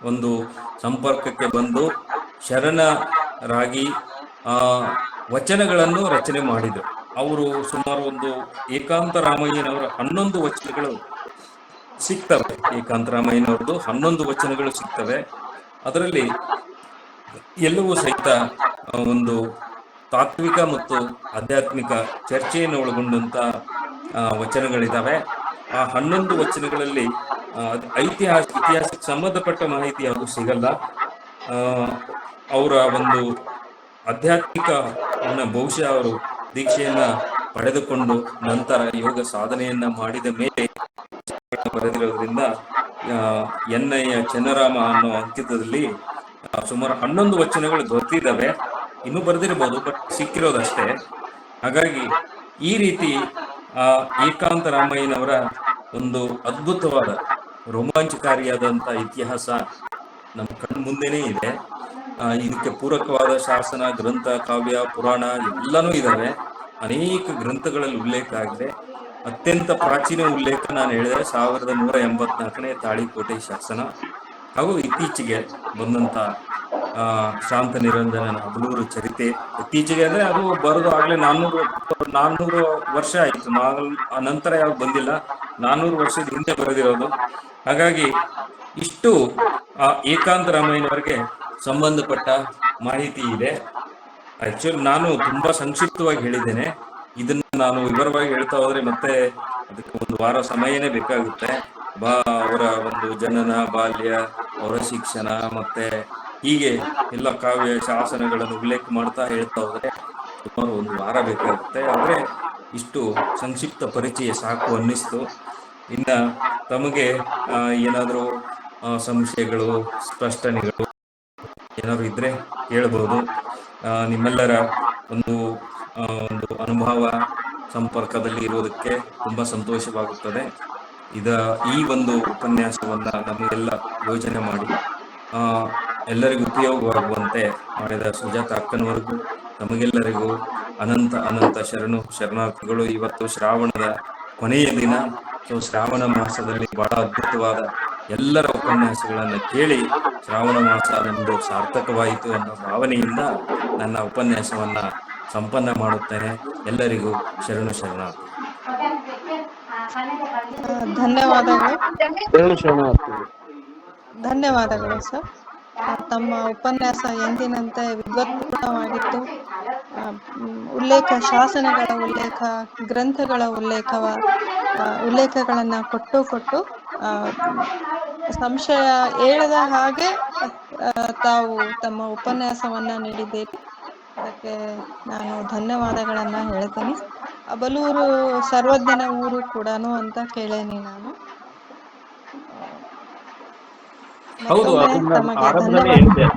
ಒಂದು ಸಂಪರ್ಕಕ್ಕೆ ಬಂದು ಶರಣರಾಗಿ ವಚನಗಳನ್ನು ರಚನೆ ಮಾಡಿದರು. ಅವರು ಸುಮಾರು ಒಂದು ಏಕಾಂತ ರಾಮಯ್ಯನವರ 11 ವಚನಗಳು ಸಿಗ್ತವೆ. ಏಕಾಂತ ರಾಮಯ್ಯನವ್ರದ್ದು 11 ವಚನಗಳು ಸಿಗ್ತವೆ. ಅದರಲ್ಲಿ ಎಲ್ಲವೂ ಸಹಿತ ಒಂದು ತಾತ್ವಿಕ ಮತ್ತು ಆಧ್ಯಾತ್ಮಿಕ ಚರ್ಚೆಯನ್ನು ಒಳಗೊಂಡಂತ ವಚನಗಳಿದ್ದಾವೆ. ಆ 11 ವಚನಗಳಲ್ಲಿ ಇತಿಹಾಸಕ್ಕೆ ಸಂಬಂಧಪಟ್ಟ ಮಾಹಿತಿ ಯಾವುದು ಸಿಗಲ್ಲ. ಅವರ ಒಂದು ಆಧ್ಯಾತ್ಮಿಕ ಬಹುಶಃ ಅವರು ದೀಕ್ಷೆಯನ್ನ ಪಡೆದುಕೊಂಡು ನಂತರ ಯೋಗ ಸಾಧನೆಯನ್ನ ಮಾಡಿದ ಮೇಲೆ ಬರೆದಿರೋದ್ರಿಂದ ಎನ್ನಯ್ಯ ಚೆನ್ನರಾಮ ಅನ್ನೋ ಅಂಕಿತದಲ್ಲಿ ಸುಮಾರು 11 ವಚನಗಳು ದೊರೆತಿದ್ದಾವೆ. ಇನ್ನೂ ಬರೆದಿರ್ಬೋದು, ಬಟ್ ಸಿಕ್ಕಿರೋದಷ್ಟೇ. ಹಾಗಾಗಿ ಈ ರೀತಿ ಏಕಾಂತ ರಾಮಯ್ಯನವರ ಒಂದು ಅದ್ಭುತವಾದ ರೋಮಾಂಚಕಾರಿಯಾದಂಥ ಇತಿಹಾಸ ನಮ್ಮ ಕಣ್ಣು ಮುಂದೆನೇ ಇದೆ. ಇದಕ್ಕೆ ಪೂರಕವಾದ ಶಾಸನ, ಗ್ರಂಥ, ಕಾವ್ಯ, ಪುರಾಣ ಎಲ್ಲನೂ ಇದ್ದಾವೆ. ಅನೇಕ ಗ್ರಂಥಗಳಲ್ಲಿ ಉಲ್ಲೇಖ ಆಗಿದೆ. ಅತ್ಯಂತ ಪ್ರಾಚೀನ ಉಲ್ಲೇಖ ನಾನು ಹೇಳಿದೆ 1184ನೇ ತಾಳಿಕೋಟೆ ಶಾಸನ, ಹಾಗೂ ಇತ್ತೀಚೆಗೆ ಬಂದಂತ ಶಾಂತ ನಿರಂಜನನ ಅಬಲೂರು ಚರಿತೆ. ಇತ್ತೀಚೆಗೆ ಅಂದ್ರೆ ಅದು ಬರೋದು ಆಗ್ಲೇ 400 ವರ್ಷ ಆಯ್ತು. ನಂತರ ಯಾವಾಗ ಬಂದಿಲ್ಲ, 400 ವರ್ಷದ ಹಿಂದೆ ಬರೆದಿರೋದು. ಹಾಗಾಗಿ ಇಷ್ಟು ಏಕಾಂತ ರಾಮಯ್ಯನವರಿಗೆ ಸಂಬಂಧಪಟ್ಟ ಮಾಹಿತಿ ಇದೆ. ಆಕ್ಚುಲಿ ನಾನು ತುಂಬಾ ಸಂಕ್ಷಿಪ್ತವಾಗಿ ಹೇಳಿದ್ದೇನೆ. ಇದನ್ನ ನಾನು ವಿವರವಾಗಿ ಹೇಳ್ತಾ ಹೋದ್ರೆ ಮತ್ತೆ ಅದಕ್ಕೆ ಒಂದು ವಾರ ಸಮಯನೇ ಬೇಕಾಗುತ್ತೆ. ಅವರ ಒಂದು ಜನನ, ಬಾಲ್ಯ, ಅವರ ಶಿಕ್ಷಣ, ಮತ್ತೆ ಹೀಗೆ ಎಲ್ಲ ಕಾವ್ಯ ಶಾಸನಗಳನ್ನು ಉಲ್ಲೇಖ ಮಾಡ್ತಾ ಹೇಳ್ತಾ ಹೋದ್ರೆ ಸುಮಾರು ಒಂದು ವಾರ ಬೇಕಾಗುತ್ತೆ. ಆದ್ರೆ ಇಷ್ಟು ಸಂಕ್ಷಿಪ್ತ ಪರಿಚಯ ಸಾಕು ಅನ್ನಿಸ್ತು. ಇನ್ನ ತಮಗೆ ಏನಾದರೂ ಸಂಶಯಗಳು, ಸ್ಪಷ್ಟನೆಗಳು ಏನಾದ್ರು ಇದ್ರೆ ಹೇಳ್ಬೋದು. ನಿಮ್ಮೆಲ್ಲರ ಒಂದು ಅನುಭವ ಸಂಪರ್ಕದಲ್ಲಿ ಇರೋದಕ್ಕೆ ತುಂಬಾ ಸಂತೋಷವಾಗುತ್ತದೆ. ಈ ಒಂದು ಉಪನ್ಯಾಸವನ್ನ ನಮಗೆಲ್ಲ ಯೋಜನೆ ಮಾಡಿ ಎಲ್ಲರಿಗೂ ಉಪಯೋಗವಾಗುವಂತೆ ಮಾಡಿದ ಸುಜಾತ ಅಕ್ಕನವರೆಗೂ, ನಮಗೆಲ್ಲರಿಗೂ ಅನಂತ ಶರಣಾರ್ಥಿಗಳು. ಇವತ್ತು ಶ್ರಾವಣದ ಕೊನೆಯ ದಿನ. ಶ್ರಾವಣ ಮಾಸದಲ್ಲಿ ಬಹಳ ಅದ್ಭುತವಾದ ಎಲ್ಲರ ಉಪನ್ಯಾಸಗಳನ್ನು ಕೇಳಿ ಶ್ರಾವಣ ಮಾಸ ನಮ್ಮದು ಸಾರ್ಥಕವಾಯಿತು ಅನ್ನೋ ಭಾವನೆಯಿಂದ ನನ್ನ ಉಪನ್ಯಾಸವನ್ನ ಸಂಪನ್ನ ಮಾಡುತ್ತೇನೆ. ಎಲ್ಲರಿಗೂ ಶರಣು ಶರಣಾರ್ಥಿ. ಧನ್ಯವಾದಗಳು. ಶರಣಾರ್ಥಿಗಳು. ಧನ್ಯವಾದಗಳು ಸರ್. ತಮ್ಮ ಉಪನ್ಯಾಸ ಎಂದಿನಂತೆ ವಿದ್ವತ್ಪೂರ್ಣವಾಗಿತ್ತು. ಉಲ್ಲೇಖ, ಶಾಸನಗಳ ಉಲ್ಲೇಖ, ಗ್ರಂಥಗಳ ಉಲ್ಲೇಖಗಳನ್ನು ಕೊಟ್ಟು ಸಂಶಯ ಏಳದ ಹಾಗೆ ತಾವು ತಮ್ಮ ಉಪನ್ಯಾಸವನ್ನ ನೀಡಿದ್ದೀರಿ. ಅದಕ್ಕೆ ನಾನು ಧನ್ಯವಾದಗಳನ್ನ ಹೇಳ್ತೀನಿ. ಅಬಲೂರು ಸರ್ವಜ್ಞನ ಊರು ಕೂಡನು ಅಂತ ಕೇಳೇನಿ ನಾನು. ಹೌದು, ಮತ್ತೊಮ್ಮೆ ಅದನ್ನ ತಮಗೆ ಆರಂಭದಲ್ಲಿ ಧನ್ಯವಾದ. ಹೇಳಿದ್ದೆ.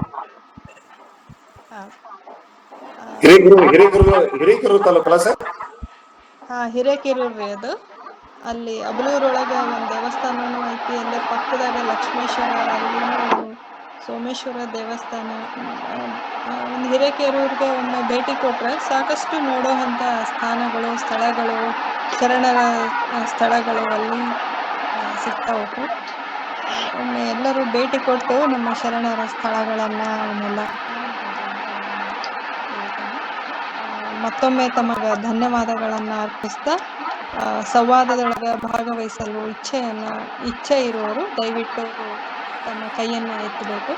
ಹಿರೇಕೆರೂರು ತಾಲೂಕಲ್ಲ ಸರ್? ಹಿರೇಕೆರೂರು ಅದು. ಅಲ್ಲಿ ಅಬಲೂರೊಳಗ ಒಂದ್ ದೇವಸ್ಥಾನನೂ ಐತಿ. ಅಲ್ಲೇ ಪಕ್ಕದಾಗ ಲಕ್ಷ್ಮೇಶ್ವರ, ಅಲ್ಲಿನೂ ಸೋಮೇಶ್ವರ ದೇವಸ್ಥಾನ. ಒಂದು ಹಿರೇಕೆರೂರ್ಗೆ ಒಮ್ಮೆ ಭೇಟಿ ಕೊಟ್ರೆ ಸಾಕಷ್ಟು ನೋಡೋ ಅಂತ ಸ್ಥಾನಗಳು, ಸ್ಥಳಗಳು, ಶರಣರ ಸ್ಥಳಗಳು ಅಲ್ಲಿ ಸಿಗ್ತಾವು. ಒಮ್ಮೆ ಎಲ್ಲರೂ ಭೇಟಿ ಕೊಟ್ಟು ನಮ್ಮ ಶರಣರ ಸ್ಥಳಗಳನ್ನ ಅವನ್ನೆಲ್ಲ ಹೇಳ್ತೀನಿ. ಮತ್ತೊಮ್ಮೆ ತಮಗೆ ಧನ್ಯವಾದಗಳನ್ನ ಅರ್ಪಿಸ್ತಾ, ಸಂವಾದದೊಳಗೆ ಭಾಗವಹಿಸಲು ಇಚ್ಛೆ ಇರುವವರು ದಯವಿಟ್ಟು ತಮ್ಮ ಕೈಯನ್ನ ಎತ್ತಬೇಕು.